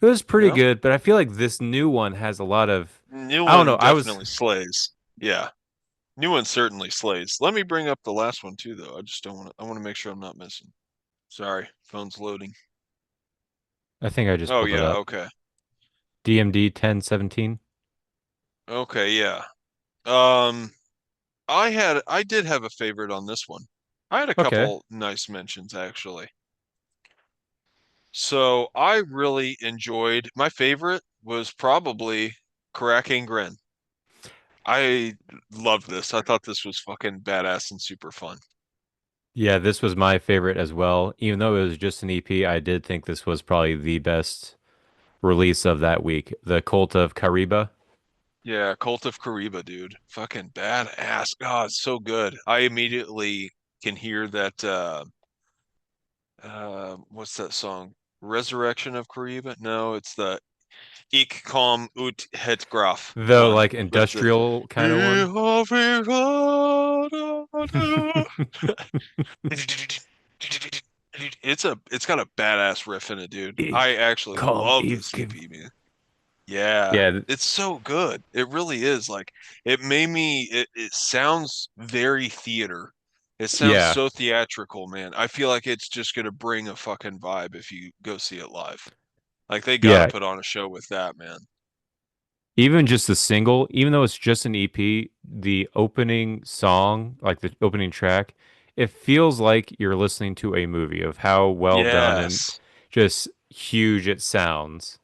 It was pretty Yeah. good, but I feel like this new one has a lot of New I don't know. one I was definitely slays. Yeah. New one certainly slays. Let me bring up the last one too though. I just don't want to I want to make sure I'm not missing. Sorry, phone's loading. I think I just Oh pulled it yeah, up. okay. DMD 1017. Okay, yeah. Um I did have a favorite on this one. I had a Okay. couple nice mentions actually. So I really enjoyed my favorite was probably Carach Angren. I loved this. I thought this was fucking badass and super fun. Yeah, this was my favorite as well. Even though it was just an EP, I did think this was probably the best release of that week. The Cult of Kariba. Yeah, Cult of Kariba, dude. Fucking badass. God, it's so good. I immediately can hear that what's that song? Resurrection of Kariba? No, it's the Ik kom ut het graf The one like with the industrial kind of one. it's got a badass riff in it, dude. I Ich actually komm, love ich this komm. EP, man. Yeah, Yeah, it's so good. It really is. Like it made me it sounds very theater. It sounds Yeah, so theatrical, man. I feel like it's just gonna bring a fucking vibe if you go see it live. Like they gotta yeah. put on a show with that, man. Even just the single, even though it's just an EP, the opening song, like the opening track, it feels like you're listening to a movie of how well done and Yes. just huge it sounds.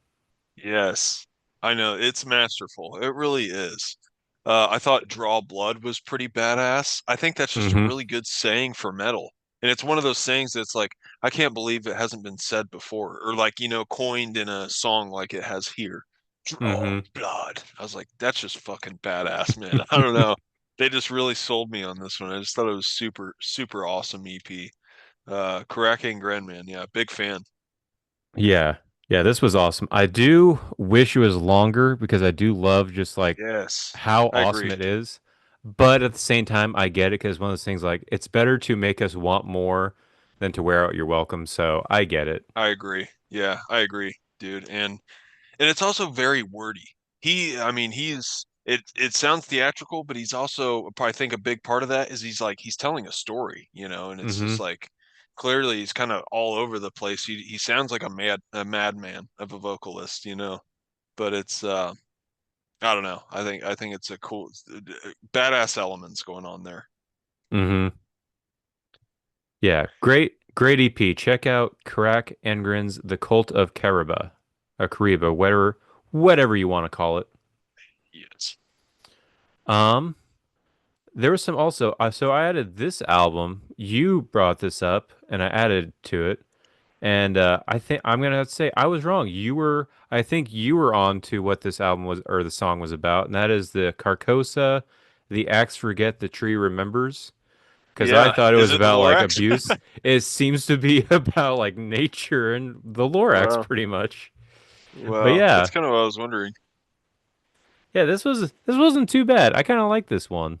Yes. I know. It's masterful. It really is. I thought Draw Blood was pretty badass. I think that's just a Hmm. really good saying for metal. And it's one of those sayings that's like, I can't believe it hasn't been said before, or like, coined in a song like it has here. Draw Hmm. Blood. I was like, that's just fucking badass, man. I don't know. They just really sold me on this one. I just thought it was super, super awesome EP. Carach Angren, man. Yeah, big fan. Yeah. Yeah, this was awesome. I do wish it was longer because I do love just like Yes, how I awesome agree. it is. But at the same time, I get it because one of those things like it's better to make us want more than to wear out your welcome. So I get it. I agree. Yeah, I agree, dude. And it's also very wordy. I mean, it sounds theatrical, but he's also I think a big part of that is he's telling a story, and it's Hmm. just like clearly he's kind of all over the place. He sounds like a madman of a vocalist. But it's I don't know. I think it's a cool badass elements going on there. Hmm. Yeah, great EP. Check out Carach Angren's The Cult of Kariba, or Kariba, whatever you want to call it. Yes. Um, there was some also. So I added this album. You brought this up, and I added to it. And I think I'm gonna have to say I was wrong. I think you were on to what this album was or the song was about, and that is the Carcosa, the axe forget, the tree remembers. Because I Yeah. thought it Is was it the about like Lorax? abuse. It seems to be about like nature and the Lorax Wow. pretty much. But Wow. That's yeah, kind of what I was wondering. yeah, this wasn't too bad. I kind of like this one.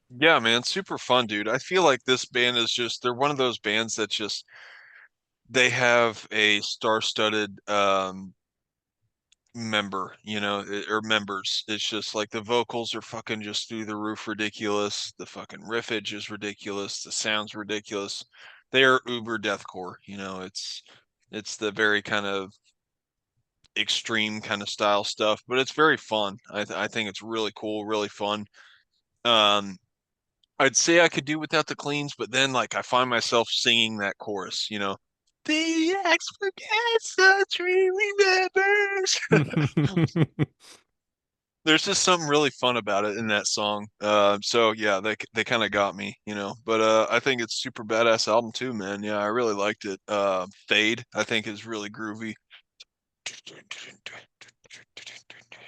Yeah, man, super fun, dude. I feel like this band is they're one of those bands that just they have a star-studded member, or members. It's just like the vocals are fucking just through the roof ridiculous. The fucking riffage is ridiculous. The sound's ridiculous. They are uber deathcore, it's the very kind of extreme kind of style stuff, but it's very fun. I think it's really cool, really fun. Um I'd say I could do without the cleans, but then like I find myself singing that chorus. The axe forgets the tree remembers. There's just something really fun about it in that song. So yeah, they kind of got me. But I think it's super badass album too, man. Yeah, I really liked it. Fade, I think is really groovy.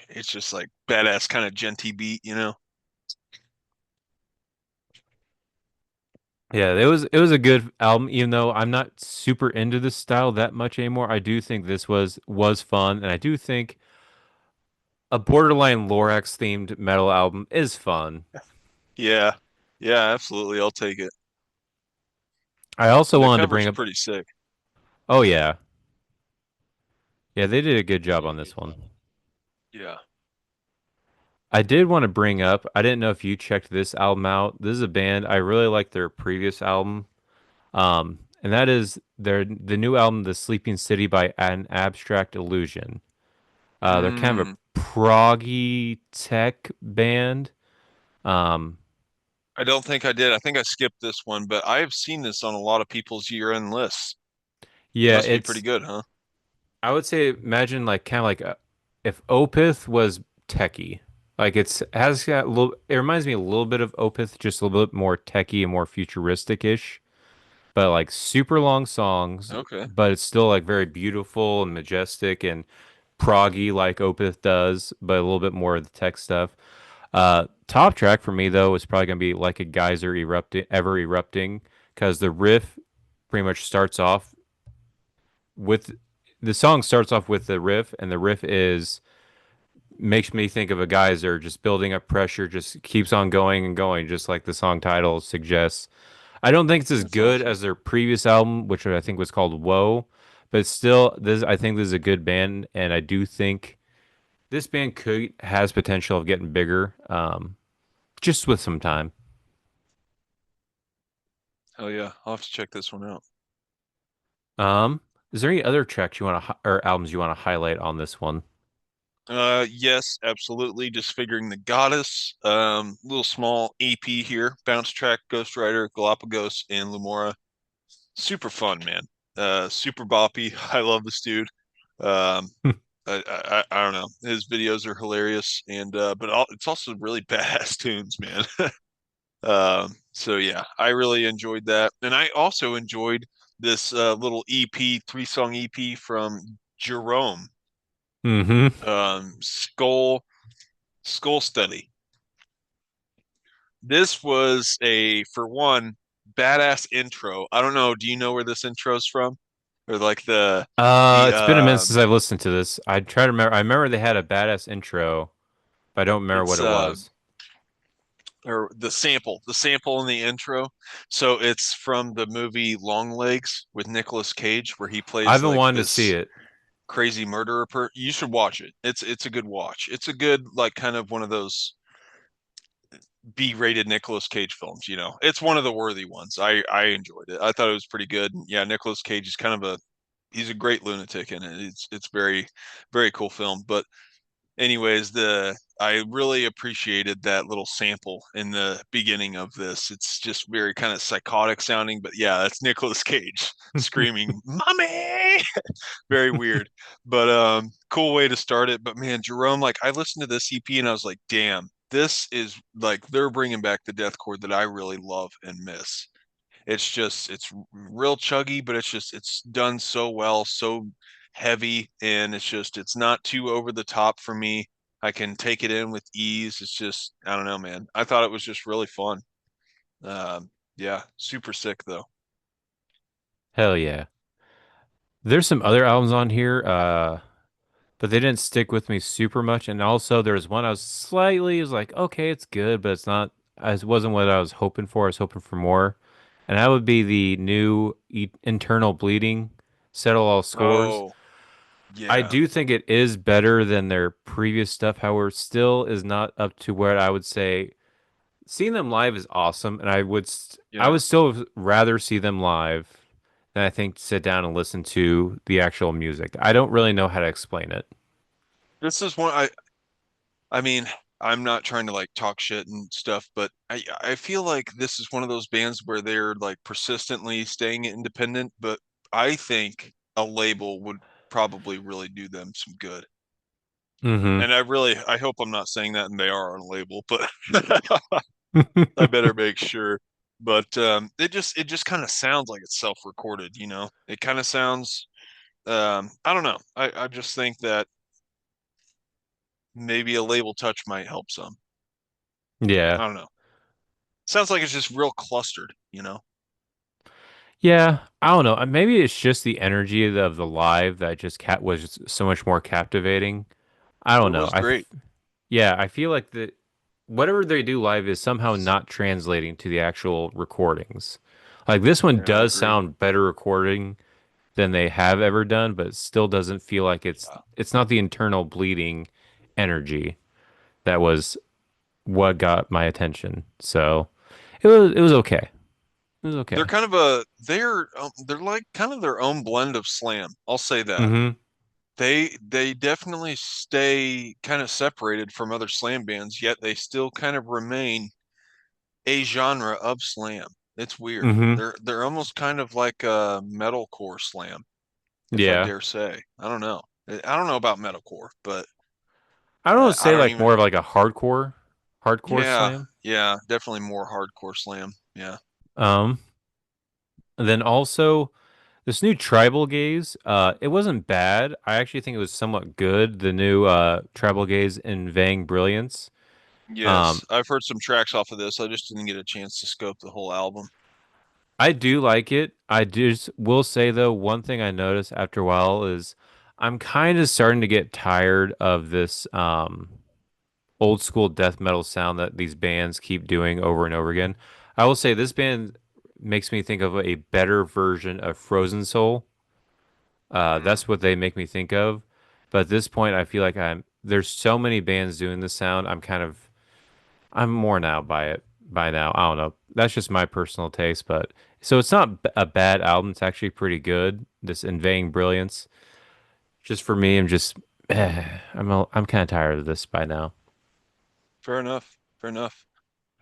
It's just like badass kind of genty beat. Yeah, it was a good album, even though I'm not super into this style that much anymore. I do think this was fun, and I do think a borderline Lorax themed metal album is fun. Yeah. Yeah, absolutely. I'll take it. I also And the wanted to cover's bring up. pretty sick. Oh yeah, yeah, they did a good job on this one. Yeah. I did want to bring up. I didn't know if you checked this album out. This is a band I really like their previous album. And that is the new album, The Sleeping City by An Abstract Illusion. They're kind of Mm, a proggy tech band. Um, I don't think I did. I think I skipped this one, but I have seen this on a lot of people's year-end lists. yeah, Must be pretty it's good, huh? I would say imagine like kind of like if Opeth was techie. Like has got a little. It reminds me a little bit of Opeth, just a little bit more techie and more futuristic-ish. But like super long songs, Okay. but it's still like very beautiful and majestic and proggy like Opeth does, but a little bit more of the tech stuff. Top track for me though is probably gonna be like a geyser erupting, ever erupting, because the riff pretty much starts off with the song starts off with the riff, and the riff is makes me think of a geyser just building up pressure, just keeps on going and going, just like the song title suggests. I don't think it's as That's good awesome. as their previous album, which I think was called Woe, but still, I think this is a good band, and I do think this band could has potential of getting bigger, just with some time. Hell yeah, I'll have to check this one out. Is there any other tracks you want to or albums you want to highlight on this one? Yes, absolutely. Disfiguring the Goddess. Little small EP here. Bounce track, Ghost Rider, Galapagos, and Lumora. Super fun, man. Super boppy. I love this dude. Um, I don't know. His videos are hilarious, and it's also really badass tunes, man. So yeah, I really enjoyed that, and I also enjoyed this little EP, 3-song EP from Jerome. Mm-hmm. Skull Study. This was for one, badass intro. I don't know. Do you know where this intro's from? Or like the It's been a minute since I've listened to this. I try to remember. I remember they had a badass intro, but I don't remember what it's it was. or the sample in the intro. So it's from the movie Long Legs with Nicolas Cage, where he I've plays been like wanting to see this it. crazy murderer. You should watch it. It's a good watch. It's a good like kind of one of those B-rated Nicolas Cage films. It's one of the worthy ones. I enjoyed it. I thought it was pretty good. Yeah, Nicolas Cage is kind of he's a great lunatic in it. It's very very cool film. But anyways, I really appreciated that little sample in the beginning of this. It's just very kind of psychotic sounding, but yeah, that's Nicolas Cage screaming, "Mommy!" Very weird, but cool way to start it. But man, Jerome, like I listened to this EP and I was like, damn, this is like they're bringing back the deathcore that I really love and miss. It's real chuggy, but it's done so well, so heavy, and it's not too over the top for me. I can take it in with ease. It's just I don't know, man. I thought it was just really fun. Yeah, super sick though. Hell yeah. There's some other albums on here, but they didn't stick with me super much. And also, there's one I was like, okay, it's good, but it's not. It wasn't what I was hoping for. I was hoping for more, and that would be the new Internal Bleeding, Settle All Scores. Oh, I yeah. do think it is better than their previous stuff. However, still is not up to where I would say seeing them live is awesome, and I Yeah. would still rather see them live than I think sit down and listen to the actual music. I don't really know how to explain it. This is one I mean, I'm not trying to like talk shit and stuff, but I feel like this is one of those bands where they're like persistently staying independent, but I think a label would probably really do them some good. Hmm. And I hope I'm not saying that and they are on a label, but I better make sure. But it just kind of sounds like it's self-recorded, you know. It kind of sounds I don't know. I just think that maybe a label touch might help some. Yeah. I don't know. Sounds like it's just real clustered, you know? Yeah, I don't know. Maybe it's just the energy of the live that just was just so much more captivating. I It don't know. was great. Yeah, I feel like the whatever they do live is somehow not translating to the actual recordings. Like this one Yeah, I does agree. sound better recording than they have ever done, but it still doesn't feel like it's not the internal bleeding energy that was what got my attention. So it was okay. It was They're okay. kind of they're like kind of their own blend of slam. I'll say that. Mm-hmm. They definitely stay kind of separated from other slam bands, yet they still kind of remain a genre of slam. It's weird. Mm-hmm. They're almost kind of like a metalcore slam, if I Yeah. dare say. I don't know. I don't know about metalcore, but I don't want to I say don't like more even. of like a hardcore Yeah, slam. yeah, definitely more hardcore slam. Yeah. Um, and then also this new Tribal Gaze, it wasn't bad. I actually think it was somewhat good. The new Tribal Gaze Inveighing Brilliance. Um, Yes, I've heard some tracks off of this. I just didn't get a chance to scope the whole album. I do like it. I just will say though, one thing I noticed after a while is I'm kind of starting to get tired of this old school death metal sound that these bands keep doing over and over again. I will say this band makes me think of a better version of Frozen Soul. Mm. That's what they make me think of. But at this point, I feel like there's so many bands doing this sound. I'm worn out by it. by now. I don't know. That's just my personal taste, but so it's not a bad album. It's actually pretty good. This Inveighing Brilliance. Just for me, I'm just I'm kind of tired of this by now. Fair enough. Fair enough.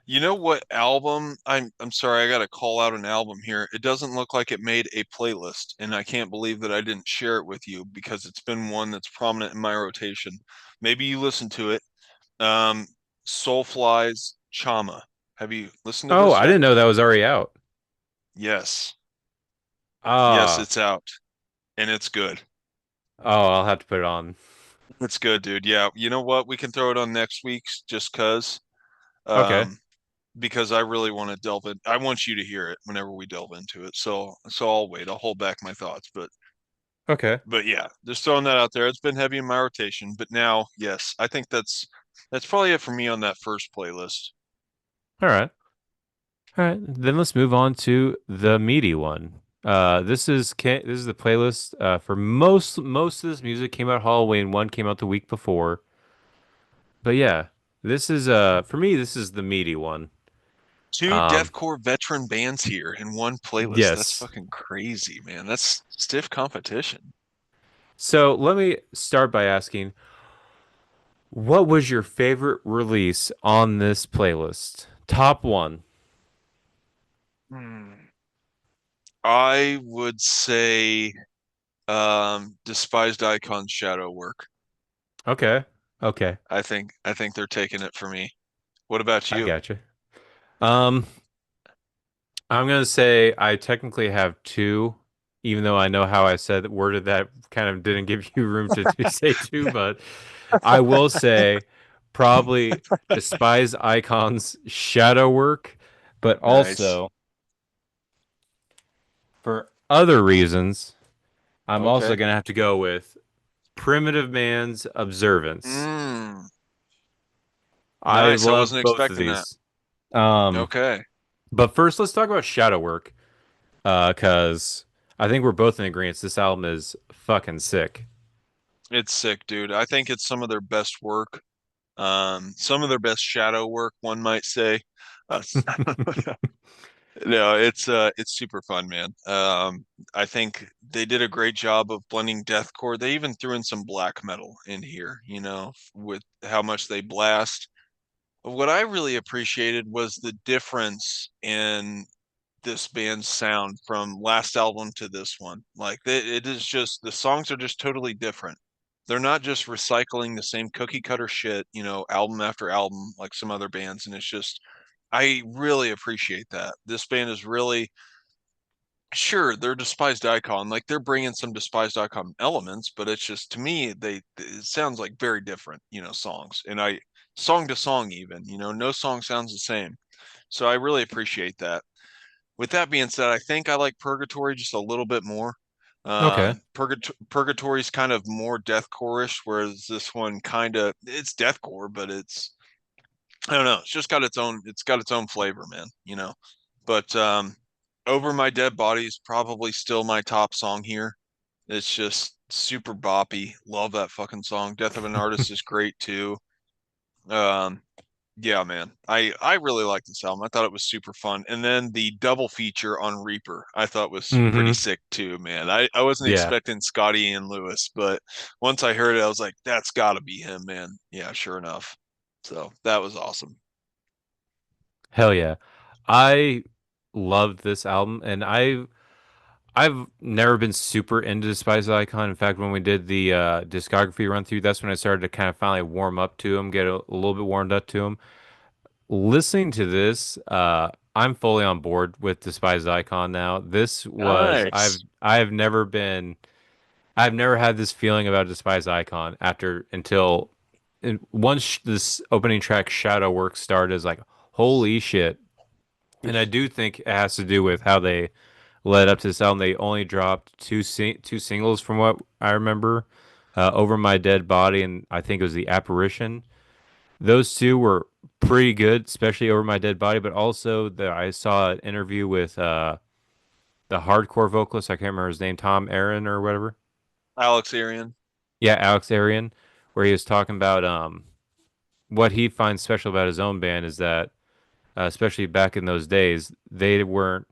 You know what album? I'm sorry, I got to call out an album here. It doesn't look like it made a playlist, and I can't believe that I didn't share it with you because it's been one that's prominent in my rotation. Maybe you listened to it. Um, Soulfly's Chama. Have you listened to Oh, this I yet? didn't know that was already out. Yes. Yes, Ah, it's out, and it's good. oh, I'll have to put it on. It's good, dude. Yeah. You know what? We can throw it on next week's just 'cause. Okay, Um, because I really want to delve in. I want you to hear it whenever we delve into it. So I'll wait. I'll hold back my thoughts. okay, But yeah, just throwing that out there. It's been heavy in my rotation, but now, yes, I think that's probably it for me on that first playlist. all right, all right. Then let's move on to the meaty one. This is the playlist for most of this music came out Halloween. One came out the week before, but yeah, this is for me this is the meaty one. Two Um, deathcore veteran bands here in one playlist. That's yes. fucking crazy, man. That's stiff competition. So let me start by asking, what was your favorite release on this playlist? Top one. Hmm. I would say Despised Icon Shadowwork. Okay. Okay. I think they're taking it for me. What about I you? gotcha. Um, I'm gonna say I technically have two, even though I know how I said worded that kind of didn't give you room to say two, but I will say probably Despise Icons Shadow Work, but Nice. also for other reasons, I'm also Okay. gonna have to go with Primitive Man's Observance. Mm, I nice. I love wasn't both of expecting that. these. Um, Okay. but first let's talk about Shadow Work. Because I think we're both in agreement. This album is fucking sick. It's sick, dude. I think it's some of their best work. Some of their best shadow work, one might say. Uh, no, it's super fun, man. I think they did a great job of blending deathcore. They even threw in some black metal in here, with how much they blast. What I really appreciated was the difference in this band's sound from last album to this one. Like it is just the songs are just totally different. They're not just recycling the same cookie cutter shit, album after album like some other bands. And it's just I really appreciate that. This band is really sure they're despised icon, like they're bringing some despised icon elements, but it's just to me it sounds like very different, songs. And I song to song even, no song sounds the same. So I really appreciate that. With that being said, I think I like Purgatory just a little bit more. Okay. Purgatory's kind of more deathcore-ish, whereas this one kind of it's deathcore, but I don't know, it's just got its own flavor, man, But Over My Dead Body is probably still my top song here. It's just super boppy. Love that fucking song. Death of an Artist is great too. Um, yeah, man. I really like this album. I thought it was super fun. And then the double feature on Reaper, I thought was pretty Hmm. sick too, man. I wasn't Yeah. expecting Scotty and Lewis, but once I heard it, I was like, that's gotta be him, man. Yeah, sure enough. So that was awesome. Hell yeah. I loved this album, and I've never been super into Despise Icon. In fact, when we did the discography run through, that's when I started to kind of finally warm up to him, get a little bit warmed up to him. Listening to this, I'm fully on board with Despised Icon now. This was Nice. I've never had this feeling about Despised Icon until once this opening track Shadow Work started, is like holy shit. And I do think it has to do with how they led up to this album. They only dropped two singles from what I remember, Over My Dead Body and I think it was The Apparition. Those two were pretty good, especially Over My Dead Body, but also I saw an interview with the hardcore vocalist, I can't remember his name, Tom Aaron or whatever. Alex Arian. Yeah, Alex Arian, where he was talking about what he finds special about his own band is that especially back in those days. They weren't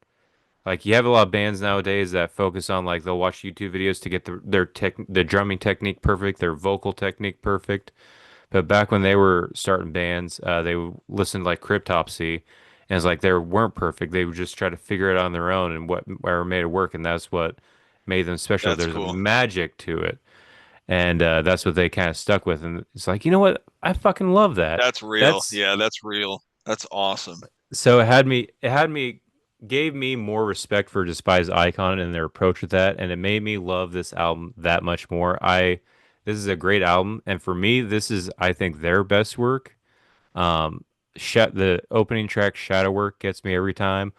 like you have a lot of bands nowadays that focus on like they'll watch YouTube videos to get the drumming technique perfect, their vocal technique perfect. But back when they were starting bands, they would listen to like Cryptopsy, and it's like they weren't perfect. They would just try to figure it out on their own and whatever made it work, and that's what made them special. That's There's a cool. magic to it, and that's what they kind of stuck with. And it's like, you know what? I fucking love that. That's real. That's Yeah, that's real. That's awesome. so gave me more respect for Despised Icon and their approach with that, and it made me love this album that much more. This is a great album, and for me, this is I think their best work. The opening track Shadowwork gets me every time.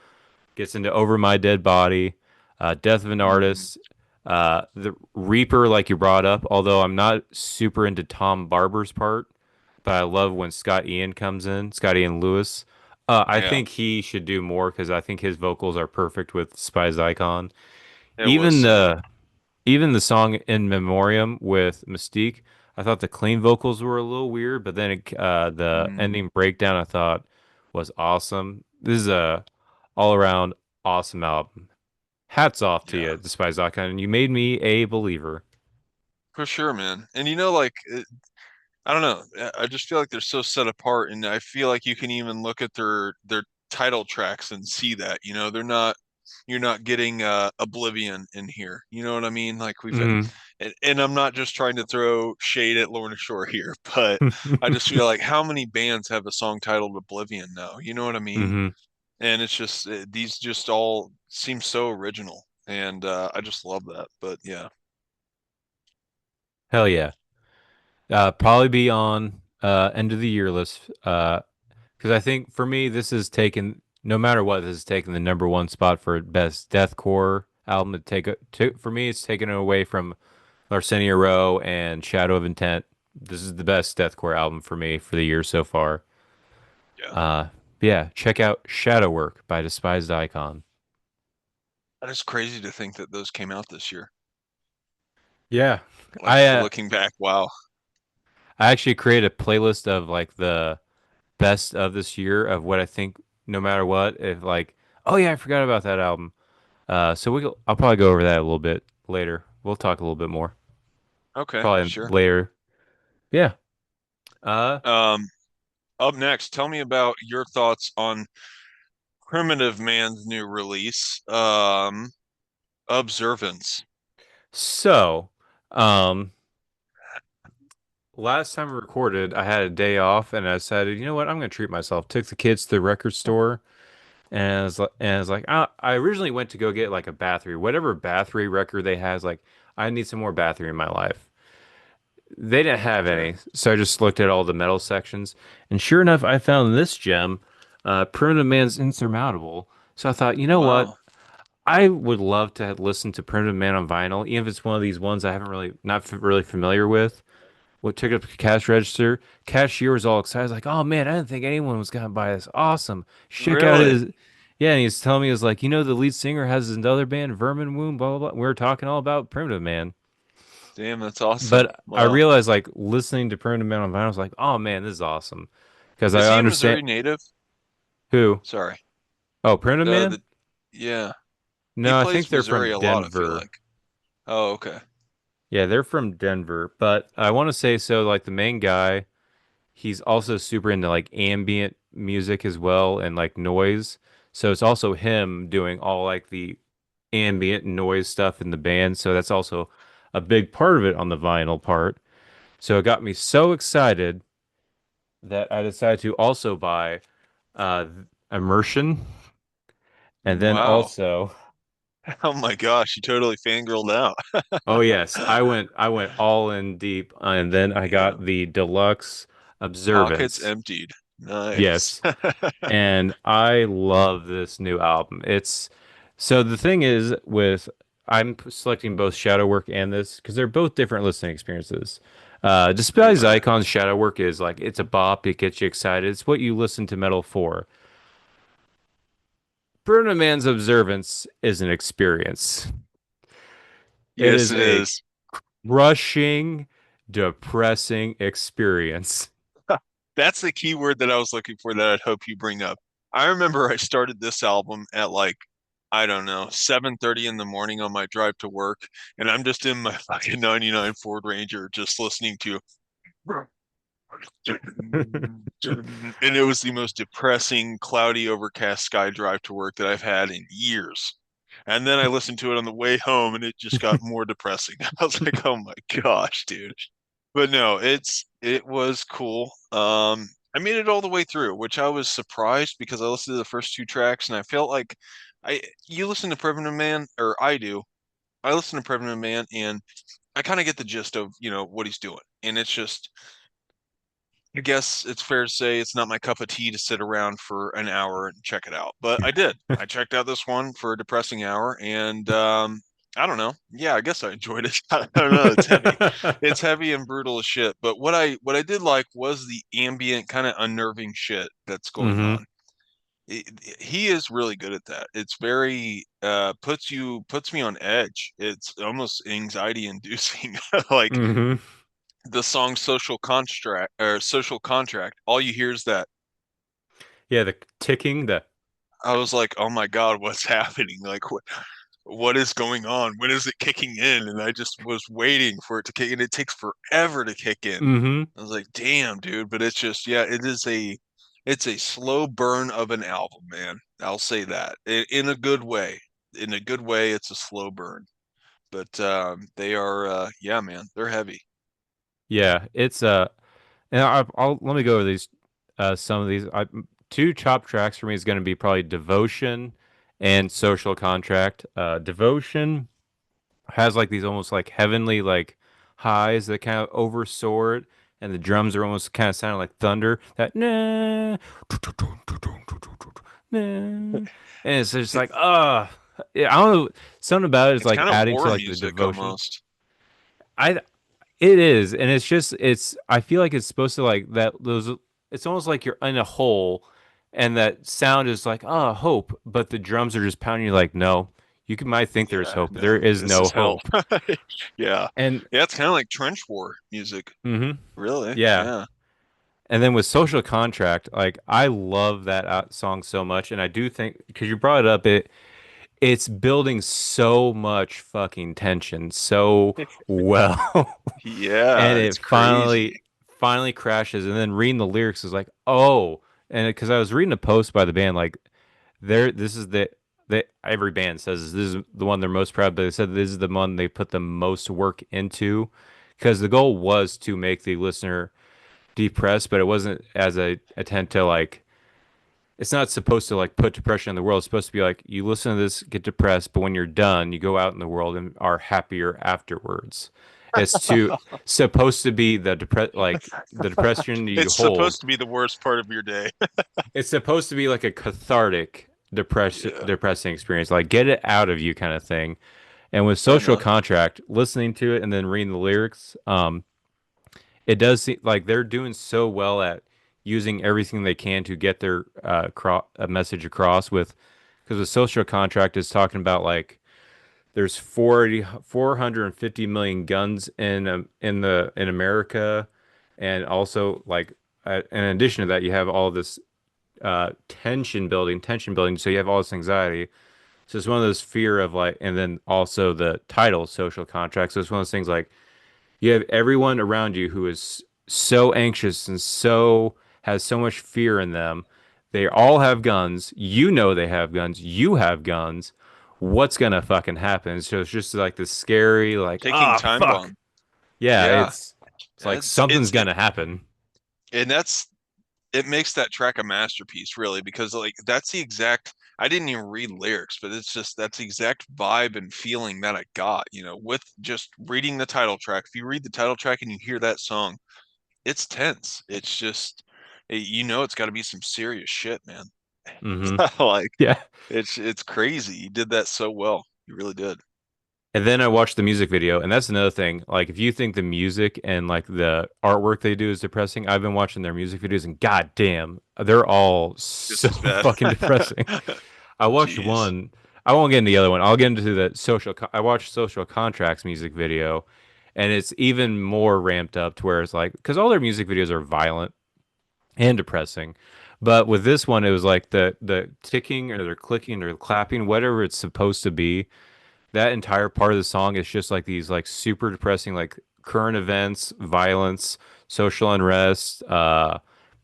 Gets into Over My Dead Body, Death of an Mhm. Artist, the Reaper, like you brought up. Although I'm not super into Tom Barber's part, but I love when Scott Ian comes in, Scott Ian Lewis. I Yeah, think he should do more because I think his vocals are perfect with Spies Icon. it was Even sick. the even the song In Memoriam with Mystique, I thought the clean vocals were a little weird, but then the Mm, ending breakdown I thought was awesome. This is a all around awesome album. Hats off to yeah, you, Despise Icon. You made me a believer. for sure, man. And like, I don't know. I just feel like they're so set apart, and I feel like you can even look at their title tracks and see that. They're not. You're not getting Oblivion in here. You know what I mean? Like we've had, Hmm. and I'm not just trying to throw shade at Lorna Shore here, but I just feel like how many bands have a song titled Oblivion now? You know what I mean? Hmm. And it's just these just all seem so original, and I just love that. But yeah, Hell yeah. Probably be on end of the year list. Because I think for me, this is taken no matter what, this is taking the number one spot for best deathcore album for me. It's taken it away from Larcenia Row and Shadow of Intent. This is the best deathcore album for me for the year so far. yeah, Uh, yeah, check out Shadowwork by Despised Icon. that is crazy to think that those came out this year. Yeah, Like I looking back, wow. I actually created a playlist of like the best of this year of what I think no matter what if like oh yeah I forgot about that album. So I'll probably go over that a little bit later. We'll talk a little bit more Okay, probably sure. later. Yeah. Uh, Um, Up next, tell me about your thoughts on Primitive Man's new release, Observance. so um. Last time we recorded, I had a day off, and I decided, you know what, I'm gonna treat myself. Took the kids to the record store, and I was like, I originally went to go get like a Bathory, whatever Bathory record they has. Like, I need some more Bathory in my life. They didn't have Okay. any, so I just looked at all the metal sections, and sure enough, I found this gem, Primitive Man's Insurmountable. So I thought, you know what, Wow. I would love to listen to Primitive Man on vinyl, even if it's one of these ones I haven't really not really familiar with. What took up the cash register? Cashier was all excited, like, "Oh man, I didn't think anyone was gonna buy this. Awesome! Check out Really? his." Yeah, and he's telling me, he was like, the lead singer has another band, Vermin Womb, blah blah blah. We were talking all about Primitive Man, Damn, that's awesome. but I Wow. realized, like, listening to Primitive Man on vinyl, I was like, "Oh man, this is awesome," because Is I he a understand Missouri native? who. Sorry. Oh, Primitive Man? The yeah. He No, I think plays they're Missouri from a lot, I feel Denver. like. Oh, okay. Yeah, they're from Denver, but I want to say so. Like the main guy. He's also super into like ambient music as well and like noise. So it's also him doing all like the ambient noise stuff in the band. So that's also a big part of it on the vinyl part. So it got me so excited that I decided to also buy uh Immersion and then Wow. also Oh my gosh, you totally fangirled out. oh yes, I went all in deep and then I got Damn. the deluxe Pockets Observance. emptied. Nice. Yes. And I love this new album. It's so the thing is with selecting both Shadowwork and this because they're both different listening experiences. Despise Okay. Icons Shadowwork is like it's a bop, it gets you excited. It's what you listen to metal for. Burning Man's Observance is an experience. It Yes, is it a is. crushing, depressing experience. That's the key word that I was looking for that I'd hope you bring up. I remember I started this album at like, I don't know, 7:30 in the morning on my drive to work, and I'm just in my fucking 99 Ford Ranger just listening to and it was the most depressing, cloudy, overcast sky drive to work that I've had in years. And then I listened to it on the way home and it just got more depressing. I was like, oh my gosh, dude. But no, it was cool. I made it all the way through, which I was surprised because I listened to the first two tracks and I felt like you listen to Primitive Man, or I do. I listen to Primitive Man and I kind of get the gist of, what he's doing. And it's just I guess it's fair to say it's not my cup of tea to sit around for an hour and check it out. But I did. I checked out this one for a depressing hour and I don't know. Yeah, I guess I enjoyed it. I don't know. It's heavy. It's heavy and brutal as shit. But what I did like was the ambient kind of unnerving shit that's going on. He is really good at that. It's very puts me on edge. It's almost anxiety inducing. Like the song Social Contract, all you hear is that. Yeah, the ticking, I was like, oh my God, what's happening? Like what is going on? When is it kicking in? And I just was waiting for it to kick in. It takes forever to kick in. I was like, damn, dude. But it's just, yeah, it's a slow burn of an album, man. I'll say that. In a good way. In a good way, it's a slow burn. But they are yeah, man, they're heavy. Yeah, it's and I'll let me go over these some of these. Two top tracks for me is going to be probably Devotion and Social Contract. Devotion has like these almost like heavenly like highs that kind of oversoar it, and the drums are almost kind of sounding like thunder. That nah, nah, and it's just like yeah, I don't know, something about it is It's like kind of adding to war like the music devotion. almost. I It is, and it's I feel like it's supposed to like that those it's almost like you're in a hole and that sound is like, oh, hope, but the drums are just pounding you like, no, might think there's Yeah, hope, but there no, is this no is hell. hope. Yeah. And Yeah, it's kind of like trench war music, really. yeah. Yeah. And then with Social Contract, like I love that song so much, and I do think because you brought it up, it's building so much fucking tension so well. Yeah, And it's it finally crazy. finally crashes, and then reading the lyrics is like, oh, and because I was reading a post by the band, like this is the every band says this is the one they're most proud, but they said this is the one they put the most work into, because the goal was to make the listener depressed, but it wasn't as a attempt to like, it's not supposed to like put depression in the world. It's supposed to be like you listen to this, get depressed, but when you're done, you go out in the world and are happier afterwards. It's to supposed to be the depression you It's hold. supposed to be the worst part of your day. It's supposed to be like a cathartic Yeah, depressing experience, like get it out of you kind of thing. And with right Social on. Contract, listening to it and then reading the lyrics, it does seem like they're doing so well at using everything they can to get their a message across with, because the Social Contract is talking about like there's 450 million guns in America, and also like in addition to that you have all this tension building, so you have all this anxiety. So it's one of those fear of like, and then also the title Social Contract, so it's one of those things like you have everyone around you who is so anxious and so has so much fear in them. They all have guns. You know they have guns. You have guns. What's gonna fucking happen? So it's just like this scary, like, Ticking ah, time fuck. bomb. Yeah, Yeah. it's like It's something's it, gonna happen. and that's it makes that track a masterpiece, really, because like that's the exact I didn't even read lyrics, but it's just that's the exact vibe and feeling that I got, with just reading the title track. If you read the title track and you hear that song, it's tense. It's just it's got to be some serious shit, man. Hmm. Like Yeah. it's crazy. You did that so well. You really did. And then I watched the music video, and that's another thing. Like, if you think the music and like the artwork they do is depressing, I've been watching their music videos, and goddamn, they're all Just so as bad. fucking depressing. I watched Jeez. one. I won't get into the other one. I'll get into the I watched Social Contracts music video, and it's even more ramped up to where it's like, because all their music videos are violent and depressing, But with this one, it was like the ticking or the clicking or clapping, whatever it's supposed to be. That entire part of the song is just like these like super depressing like current events, violence, social unrest,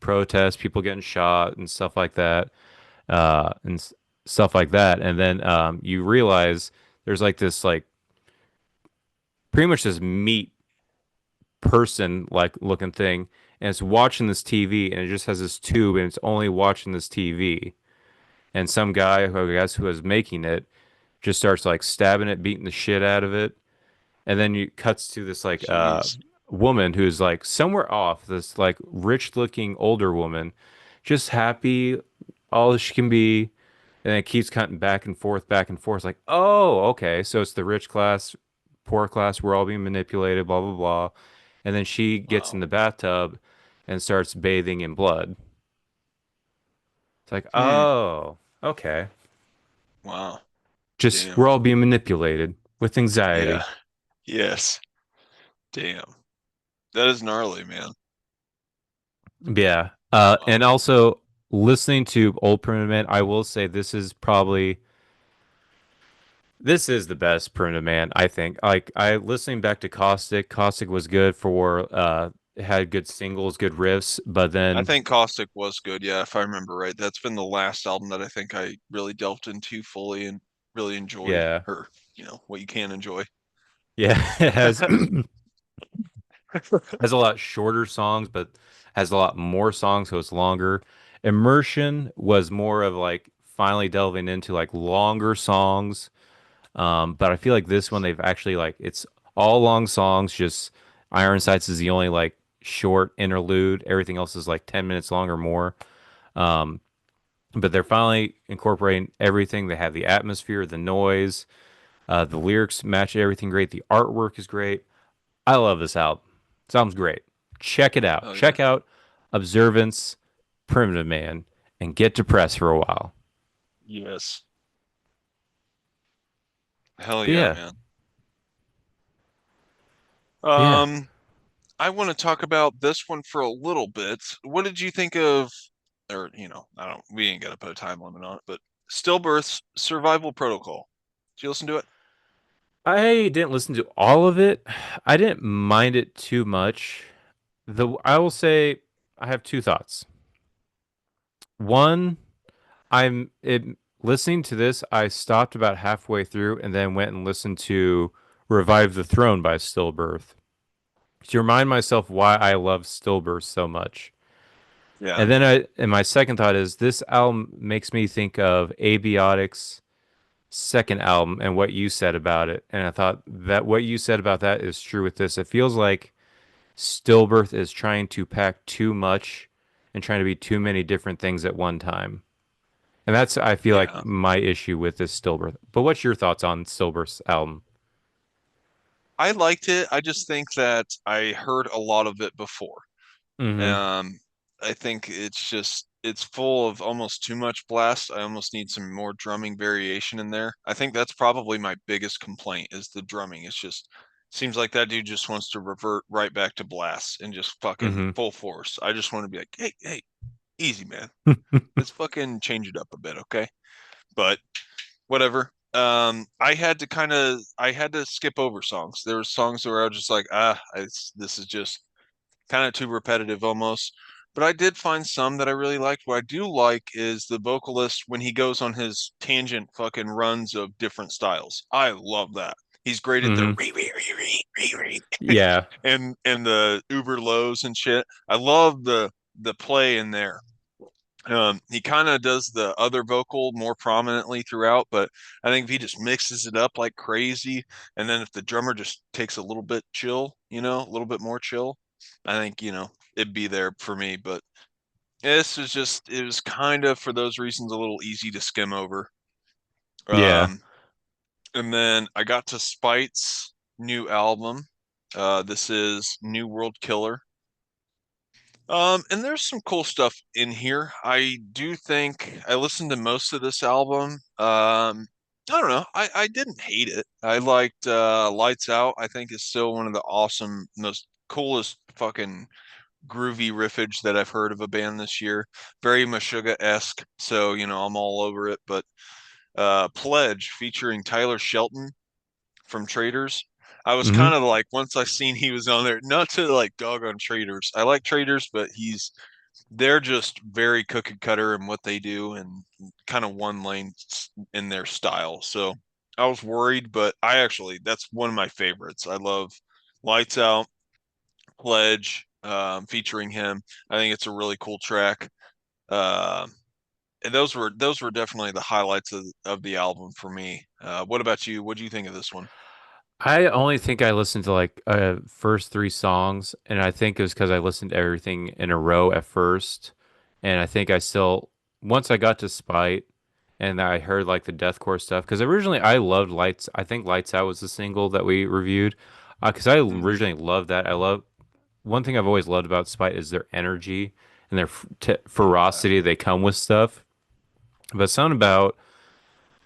protests, people getting shot and stuff like that, and stuff like that. And then you realize there's like this like pretty much this meat person like looking thing, and it's watching this TV, and it just has this tube, and it's only watching this TV. And some guy who I guess who was making it just starts like stabbing it, beating the shit out of it. And then you cuts to this like Jeez. woman who's like somewhere off, this like rich looking older woman, just happy all she can be. And it keeps cutting back and forth, back and forth. Like, oh, okay. So it's the rich class, poor class, we're all being manipulated, blah, blah, blah. And then she gets in Wow. the bathtub and starts bathing in blood. It's like, Hmm. oh, okay. Wow. Just Damn. we're all being manipulated with Yeah. anxiety. Yes. Damn. That is gnarly, man. Yeah. Wow. And also listening to old Primitive Man, I will say this is the best Primitive Man, I think. Like I listening back to Caustic, Caustic was good for it had good singles, good riffs, but I then think Caustic was good, yeah, if I remember right. That's been the last album that I think I really delved into fully and really enjoyed, yeah. or, what you can enjoy. Yeah, it has a lot shorter songs, but has a lot more songs, so it's longer. Immersion was more of like finally delving into like longer songs. But I feel like this one they've actually like it's all long songs, just Iron Sights is the only like short interlude. Everything else is like 10 minutes long or more. Um, but they're finally incorporating everything. They have the atmosphere, the noise, the lyrics match everything great. The artwork is great. I love this album. Sounds great. Check it out. Oh yeah. Check out Observance, Primitive Man, and get depressed for a while. Yes. Hell But yeah, yeah, man. yeah. Um, I want to talk about this one for a little bit. What did you think of, or, we ain't gonna put a time limit on it, but Stillbirth's Survival Protocol. Did you listen to it? I didn't listen to all of it. I didn't mind it too much. I will say I have two thoughts. One, listening to this, I stopped about halfway through and then went and listened to Revive the Throne by Stillbirth to remind myself why I love Stillbirth so much. Yeah. And my second thought is this album makes me think of Abiotic's second album and what you said about it. And I thought that what you said about that is true with this. It feels like Stillbirth is trying to pack too much and trying to be too many different things at one time. And that's, I feel Yeah. like, my issue with this Stillbirth. But what's your thoughts on Stillbirth's album? I liked it. I just think that I heard a lot of it before. Mm-hmm. Um, I think it's full of almost too much blast. I almost need some more drumming variation in there. I think that's probably my biggest complaint is the drumming. It's just seems like that dude just wants to revert right back to blast and just fucking Mm-hmm. full force. I just want to be like, hey, easy, man. Let's fucking change it up a bit, okay? But whatever. I had to skip over songs. There were songs where I was just like, this is just kind of too repetitive almost. But I did find some that I really liked. What I do like is the vocalist when he goes on his tangent fucking runs of different styles. I love that. He's great at the Mm-hmm. re Yeah. and the uber lows and shit. I love the play in there. He kind of does the other vocal more prominently throughout, but I think if he just mixes it up like crazy, and then if the drummer just takes a little bit chill, a little bit more chill, I think, it'd be there for me. But it was kind of for those reasons a little easy to skim over. Yeah. Um, and then I got to Spite's new album. This is New World Killer. And there's some cool stuff in here. I do think I listened to most of this album. I don't know. I didn't hate it. I liked Lights Out, I think is still one of the awesome, most coolest fucking groovy riffage that I've heard of a band this year. Very Meshuggah-esque, so I'm all over it. But Pledge featuring Tyler Shelton from Traders. I was Mhm. kind of like, once I seen he was on there, not to like dog on Traders. I like Traders, but they're just very cookie cutter in what they do and kind of one lane in their style. So I was worried, but that's one of my favorites. I love Lights Out, Pledge, featuring him. I think it's a really cool track. And those were definitely the highlights of the album for me. What about you? What do you think of this one? I only think I listened to like first three songs, and I think it was because I listened to everything in a row at first, and I think I still once I got to Spite, and I heard like the deathcore stuff because originally I loved Lights. I think Lights Out was the single that we reviewed, because I Mhm. originally loved that. I love one thing I've always loved about Spite is their energy and their ferocity they come with stuff. But something about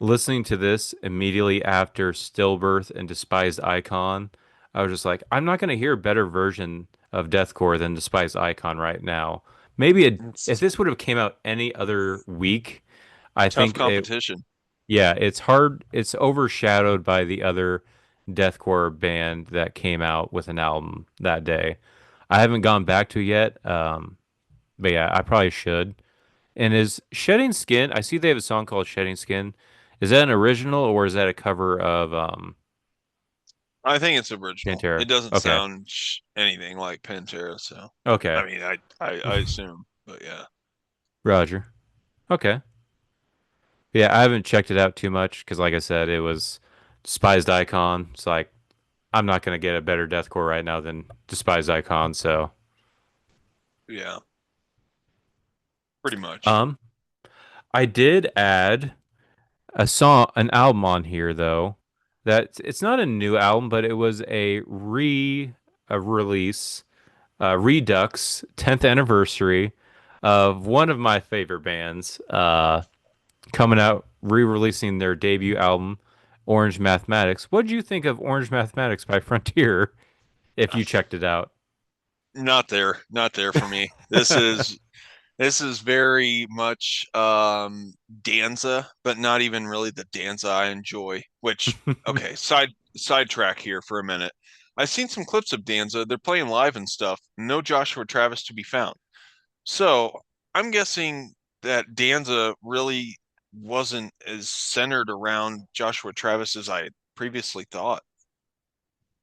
listening to this immediately after Stillbirth and Despised Icon, I was just like, I'm not going to hear a better version of deathcore than Despised Icon right now. If It's this would have came out any other week, I tough think competition. yeah, it's hard. It's overshadowed by the other deathcore band that came out with an album that day. I haven't gone back to yet, but yeah, I probably should. And is Shedding Skin? I see they have a song called Shedding Skin. Is that an original or is that a cover of I think it's original. Pantera? It doesn't Okay. sound anything like Pantera, so Okay. I mean, I assume, but yeah. Roger. Okay. Yeah, I haven't checked it out too much because, like I said, it was Despised Icon. It's like I'm not gonna get a better deathcore right now than Despised Icon. So, Yeah, pretty much. um, I did add an album on here though. That it's not a new album, but it was a release, Redux 10th anniversary of one of my favorite bands, coming out re-releasing their debut album, Orange Mathematics. What did you think of Orange Mathematics by Frontier? If you checked it out, Not there for me. This is very much Danza, but not even really the Danza I enjoy. Which, okay, sidetrack here for a minute. I've seen some clips of Danza. They're playing live and stuff. No Joshua Travis to be found. So I'm guessing that Danza really wasn't as centered around Joshua Travis as I previously thought.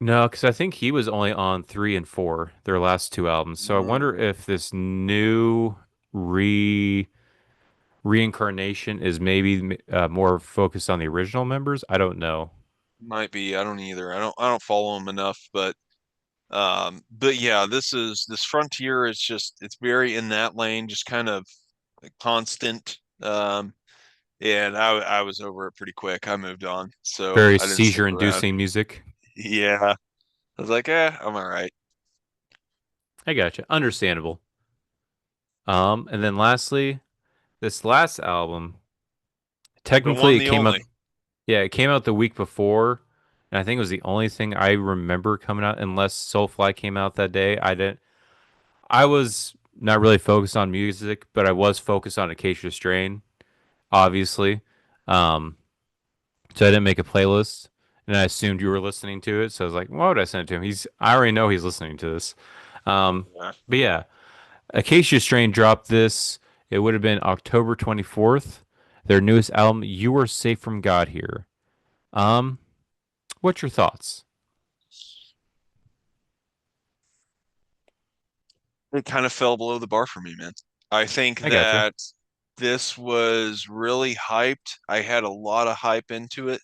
no, because I think he was only on three and four, their last two albums. So I wonder Mm, if this new re reincarnation is maybe more focused on the original members. I don't know. might be. I don't either. I don't follow him enough, but yeah, this Frontier is just it's very in that lane, just kind of like constant. And I was over it pretty quick. I moved on, so Very I didn't stick around. seizure-inducing music. Yeah, I was like, I'm all right. I gotcha. Understandable. And then lastly, this last album, The technically one, it the came out, only. yeah, it came out the week before, and I think it was the only thing I remember coming out, unless Soulfly came out that day. I was not really focused on music, but I was focused on Acacia Strain, obviously. Um, so I didn't make a playlist, and I assumed you were listening to it. So I was like, why would I send it to him? I already know he's listening to this. Yeah. But yeah, Acacia Strain dropped this. It would have been October 24th. Their newest album, You Are Safe from God Here. Um, what's your thoughts? It kind of fell below the bar for me, man. I think I gotcha. that this was really hyped. I had a lot of hype into it.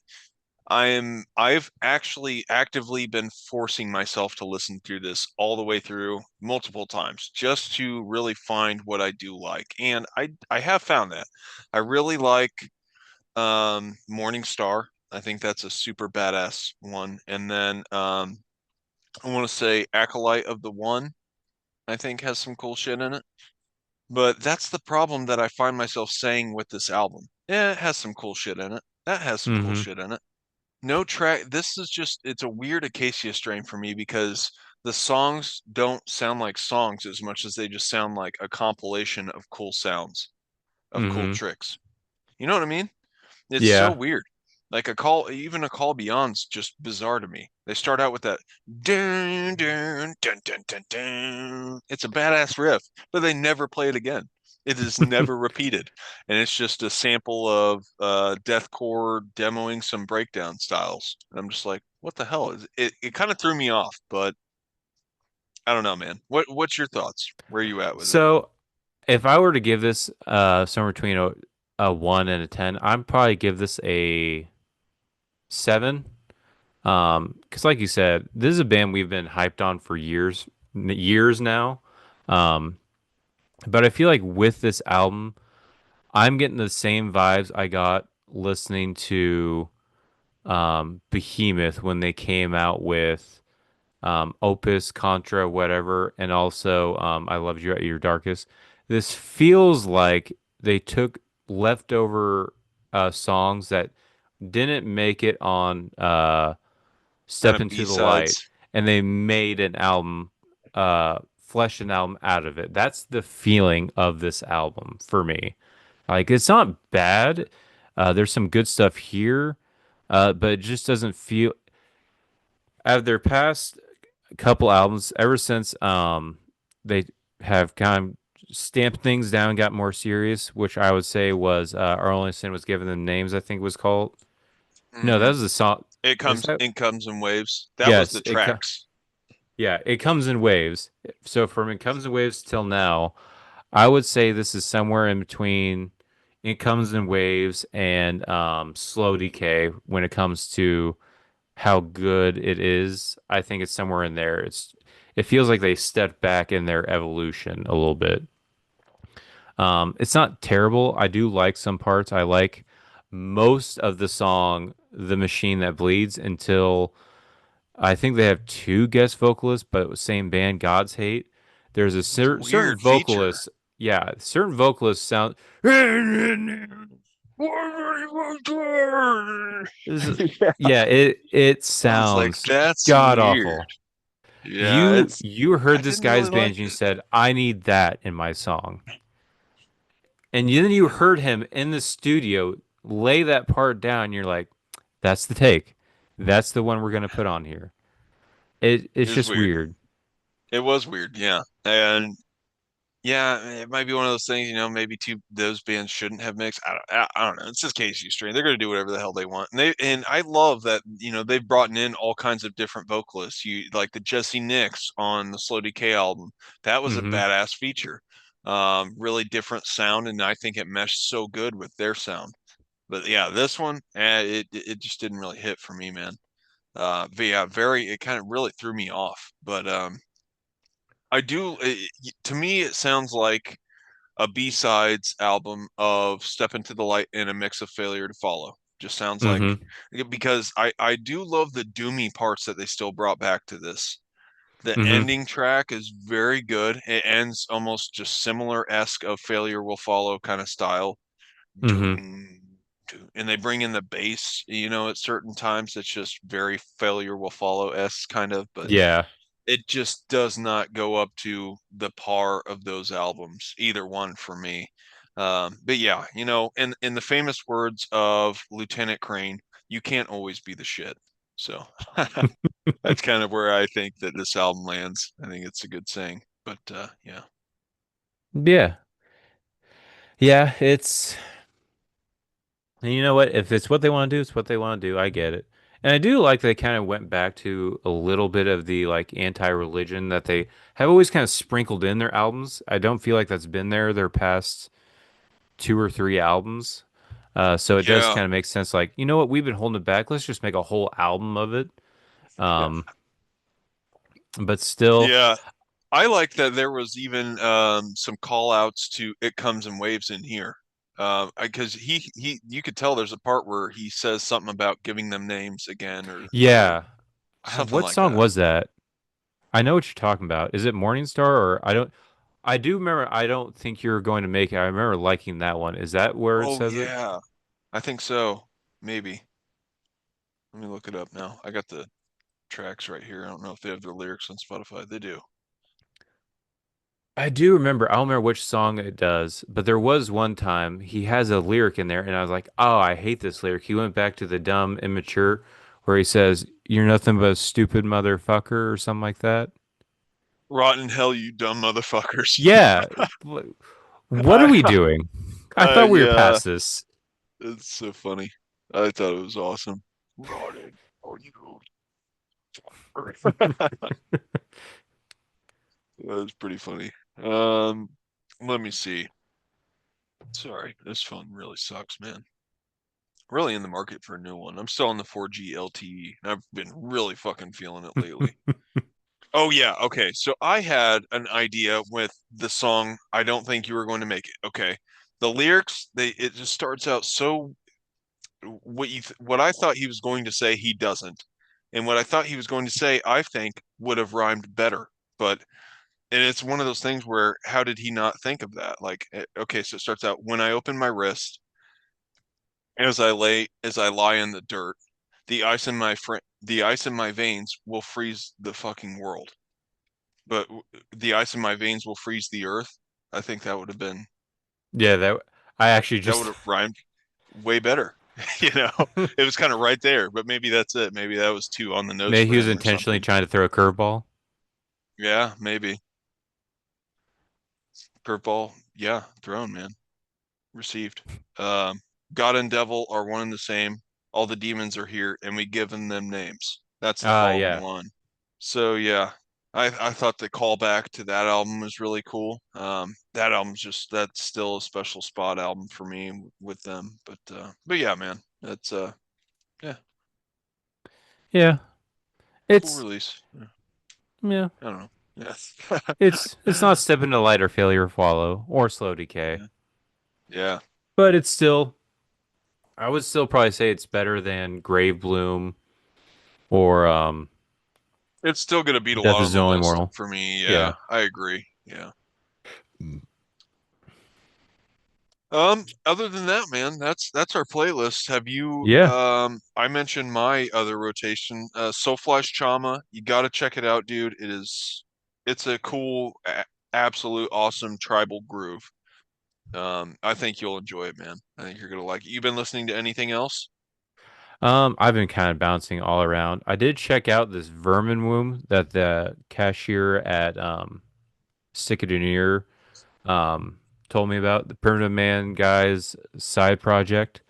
I've actually actively been forcing myself to listen through this all the way through multiple times just to really find what I do like. And I have found that. I really like Morning Star. I think that's a super badass one. And then I want to say Acolyte of the One, I think has some cool shit in it. But that's the problem that I find myself saying with this album. Yeah, it has some cool shit in it. That has some cool Mm-hmm. shit in it. No track. This is just, it's a weird Acacia strain for me because the songs don't sound like songs as much as they just sound like a compilation of cool sounds, of cool tricks. You know what I mean? It's so Yeah. weird. Like even a call beyond's just bizarre to me. They start out with that dun dun dun dun dun dun. It's a badass riff, but they never play it again. It is never repeated, and it's just a sample of deathcore demoing some breakdown styles. And I'm just like, what the hell? It kind of threw me off, but I don't know, man. What's your thoughts? Where are you at with it? So if I were to give this somewhere between a 1 and a 10, I'd probably give this a 7. Because like you said, this is a band we've been hyped on for years now. Um, but I feel like with this album, I'm getting the same vibes I got listening to Behemoth when they came out with Opus, Contra, whatever, and also I Loved You at Your Darkest. This feels like they took leftover songs that didn't make it on Kind Step of Into the Light, B-sides. and they made an album, fleshed an album out of it. That's the feeling of this album for me. Like it's not bad. There's some good stuff here, but it just doesn't feel. Out of their past couple albums, ever since they have kind of stamped things down, got more serious, which I would say was Our Only Sin Was Given Them Names, I think it was called. No, that Hmm. was the song. Was that? It comes in waves. That was Yes, the tracks. yeah, it comes in waves. So from It Comes in Waves till now, I would say this is somewhere in between It Comes in Waves and Slow Decay when it comes to how good it is. I think it's somewhere in there. It feels like they stepped back in their evolution a little bit. It's not terrible. I do like some parts. I like most of the song The Machine That Bleeds until I think they have two guest vocalists, but same band, God's Hate. There's a It's a certain weird feature. vocalist. Yeah, certain vocalists sound. This is- yeah, it I was like, sounds that's god weird. awful. Yeah, You it's you I heard this didn't really guy's band like and you it. said, "I need that in my song," and then you heard him in the studio lay that part down. And you're like, "That's the take. That's the one we're gonna put on here." It It's was just weird. weird. It was weird, yeah. And yeah, it might be one of those things, maybe those bands shouldn't have mixed. I don't know. It's just KC Strain. They're going to do whatever the hell they want. And I love that, they've brought in all kinds of different vocalists. You like the Jesse Nicks on the Slow Decay album. That was a Hmm. badass feature. Really different sound, and I think it meshed so good with their sound. But yeah, this one, it just didn't really hit for me, man. But yeah, it kind of really threw me off. But I do. To me, it sounds like a B-sides album of Step Into the Light and a mix of Failure to Follow. Just sounds like, Hmm. because I do love the doomy parts that they still brought back to this. The Hmm. ending track is very good. It ends almost just similar-esque of Failure Will Follow kind of style. Hmm. Doom, doom. And they bring in the bass, at certain times. It's just very Failure Will Follow-esque kind of, but Yeah. it just does not go up to the par of those albums, either one for me. But yeah, in the famous words of Lieutenant Crane, you can't always be the shit. So that's kind of where I think that this album lands. I think it's a good saying. But yeah. Yeah. Yeah. And you know what? If it's what they want to do, it's what they want to do. I get it. And I do like they kind of went back to a little bit of the like anti-religion that they have always kind of sprinkled in their albums. I don't feel like that's been there their past two or three albums. So it does Yeah. kind of make sense. Like, you know what? We've been holding it back. Let's just make a whole album of it. Yeah. Um, but still, Yeah. I like that there was even some call outs to It Comes in Waves in here. Because you could tell there's a part where he says something about giving them names again or yeah. something What like song that. was that? I know what you're talking about. Is it Morningstar or I don't? I do remember. I don't think you're going to make it. I remember liking that one. Is that where it Oh says it? yeah, I think so. Maybe. Let me look it up now. I got the tracks right here. I don't know if they have their lyrics on Spotify. They do. I do remember. I don't remember which song it does, but there was one time he has a lyric in there, and I was like, "Oh, I hate this lyric." He went back to the dumb, immature, where he says, "You're nothing but a stupid motherfucker" or something like that. Rotten hell, you dumb motherfuckers. Yeah. What are we doing? I thought we were Yeah, past this. it's so funny. I thought it was awesome. Rotten, oh you. That was pretty funny. Let me see. Sorry, this phone really sucks, man. Really in the market for a new one. I'm still on the 4G LTE, and I've been really fucking feeling it lately. Oh yeah, okay. So I had an idea with the song I Don't Think You Were Going to Make It. Okay. The lyrics, it just starts out so what I thought he was going to say, he doesn't. And what I thought he was going to say, I think would have rhymed better. But and it's one of those things where how did he not think of that? Like, okay, so it starts out when I open my wrist as I lie in the dirt, the ice in my veins will freeze the fucking world. But the ice in my veins will freeze the earth. I think that would have been Yeah, that I actually that just would have rhymed way better. You know, it was kind of right there, but maybe that's it. Maybe that was too on the nose maybe for he was him or intentionally something. trying to throw a curveball. Yeah, maybe. Curveball, yeah, thrown, man. Received. Um, God and devil are one and the same. All the demons are here, and we given them names. That's the following Yeah. line. So yeah, I thought the callback to that album was really cool. That album's that's still a special spot album for me with them. But yeah, man, that's yeah, Yeah. cool It's release. yeah. I don't know. Yes. It's not step into light or failure follow or slow decay. Yeah. Yeah. But it's still I would still probably say it's better than Grave Bloom or It's still gonna beat a Death lot is on the the Only list Mortal. for me. Yeah. Yeah, I agree. Yeah. Other than that, man, that's our playlist. Have you Yeah. I mentioned my other rotation, Soulflash Chama. You gotta check it out, dude. It's a cool, absolute awesome tribal groove. I think you'll enjoy it, man. I think you're gonna like it. You've been listening to anything else? I've been kind of bouncing all around. I did check out this Vermin Womb that the cashier at Stick It in Your Ear told me about, the Primitive Man guy's side project.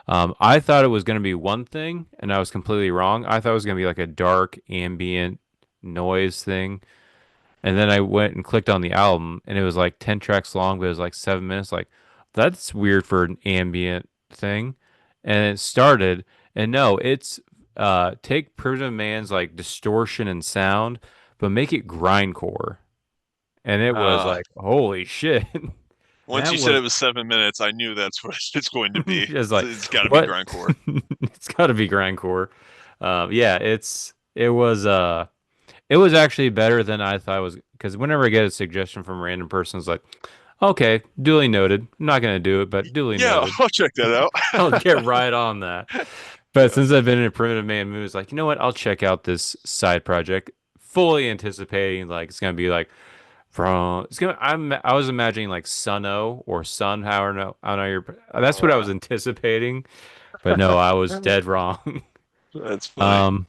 I thought it was going to be one thing, and I was completely wrong. I thought it was going to be like a dark ambient noise thing. And then I went and clicked on the album, and it was like 10 tracks long, but it was like 7 minutes. Like, that's weird for an ambient thing. And it started, and no, it's take Primitive Man's like distortion and sound, but make it grindcore. And it was Uh, like, holy shit. Once That you said was it was 7 minutes, I knew that's what it's going to be. just like, It's got to be what? grindcore. It's got to be grindcore. Yeah, it was actually better than I thought it was, because whenever I get a suggestion from a random person, it's like, okay, duly noted. I'm not gonna do it, but duly Yeah, noted. I'll check that out. I'll get right on that. But since I've been in a Primitive Man mood, it's like, you know what? I'll check out this side project, fully anticipating like it's gonna be like I was imagining like Suno or Sun, how no, I don't know your that's what I was anticipating, but no, I was dead wrong. That's funny. Um,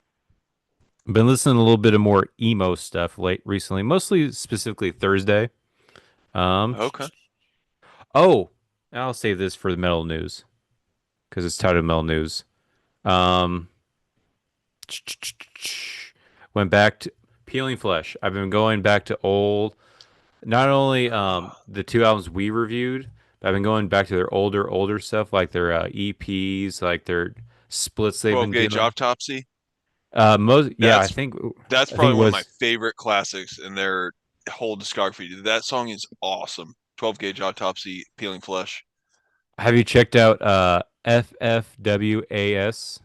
been listening to a little bit of more emo stuff recently, mostly specifically Thursday. Um, Okay. oh, I'll save this for the metal news because it's titled metal news. Um, went back to Peeling Flesh. I've been going back to old, not only the two albums we reviewed, but I've been going back to their older stuff, like their EPs, like their splits they've 12 been gauge doing. autopsy. Yeah, That's that's I think probably it one of my was. favorite classics in their whole discography. That song is awesome. 12 gauge autopsy, peeling flesh. Have you checked out FFWAS?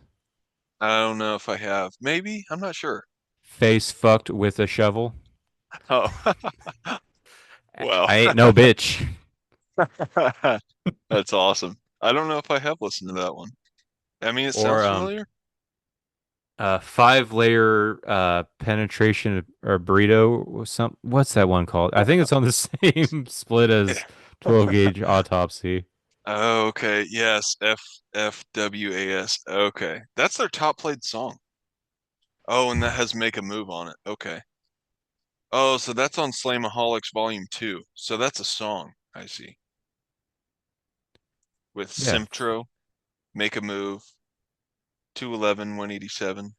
I don't know if I have. Maybe. I'm not sure. Face fucked with a shovel. Oh, well, I ain't no bitch. that's awesome. I don't know if I have listened to that one. I mean, it Or sounds familiar. 5-layer penetration or burrito or some. What's that one called? I think it's on the same split as 12 gauge autopsy. Oh, okay. Yes. FWAS. Okay. That's their top played song. Oh, and that has Make a Move on it. Okay. Oh, so that's on Slamaholics Volume 2. So that's a song. I see. With Yeah. Simtro, Make a Move, 211, 187.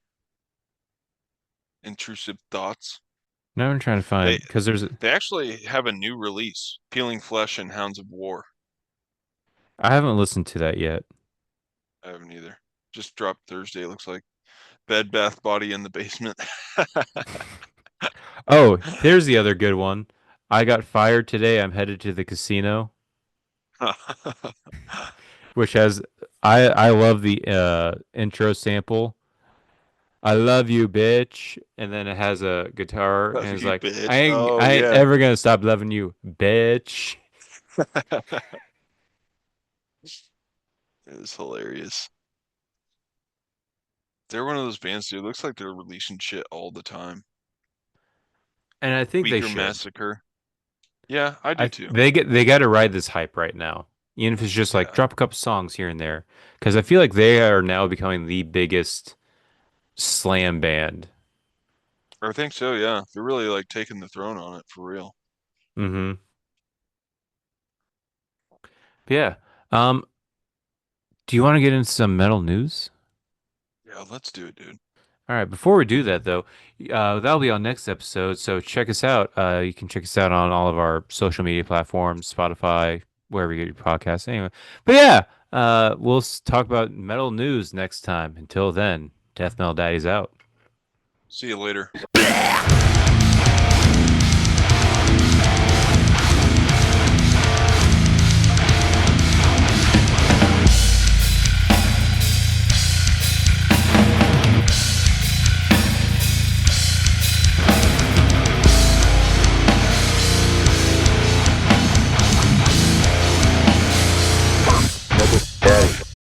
Intrusive Thoughts. Now I'm trying to find because there's. They actually have a new release, Peeling Flesh and Hounds of War. I haven't listened to that yet. I haven't either. Just dropped Thursday, looks like. Bed Bath Body in the Basement. Oh, here's the other good one. I got fired today. I'm headed to the casino, which has I love the intro sample. I love you, bitch, and then it has a guitar, Love and it's you, like bitch. I ain't, Oh, I ain't yeah. ever gonna stop loving you, bitch. It was hilarious. They're one of those bands, dude. Looks like they're releasing shit all the time. And I think they Weaker should. Massacre. Yeah, I do too. They got to ride this hype right now, even if it's just like Yeah. drop a couple songs here and there, because I feel like they are now becoming the biggest slam band. I think so, yeah. They're really like taking the throne on it for real. Mm-hmm. Yeah. Um, do you want to get into some metal news? Yeah, let's do it, dude. All right. Before we do that, though, that'll be on next episode. So check us out. You can check us out on all of our social media platforms, Spotify, wherever you get your podcasts. Anyway, but yeah, we'll talk about metal news next time. Until then, Death Metal Daddy's out. See you later.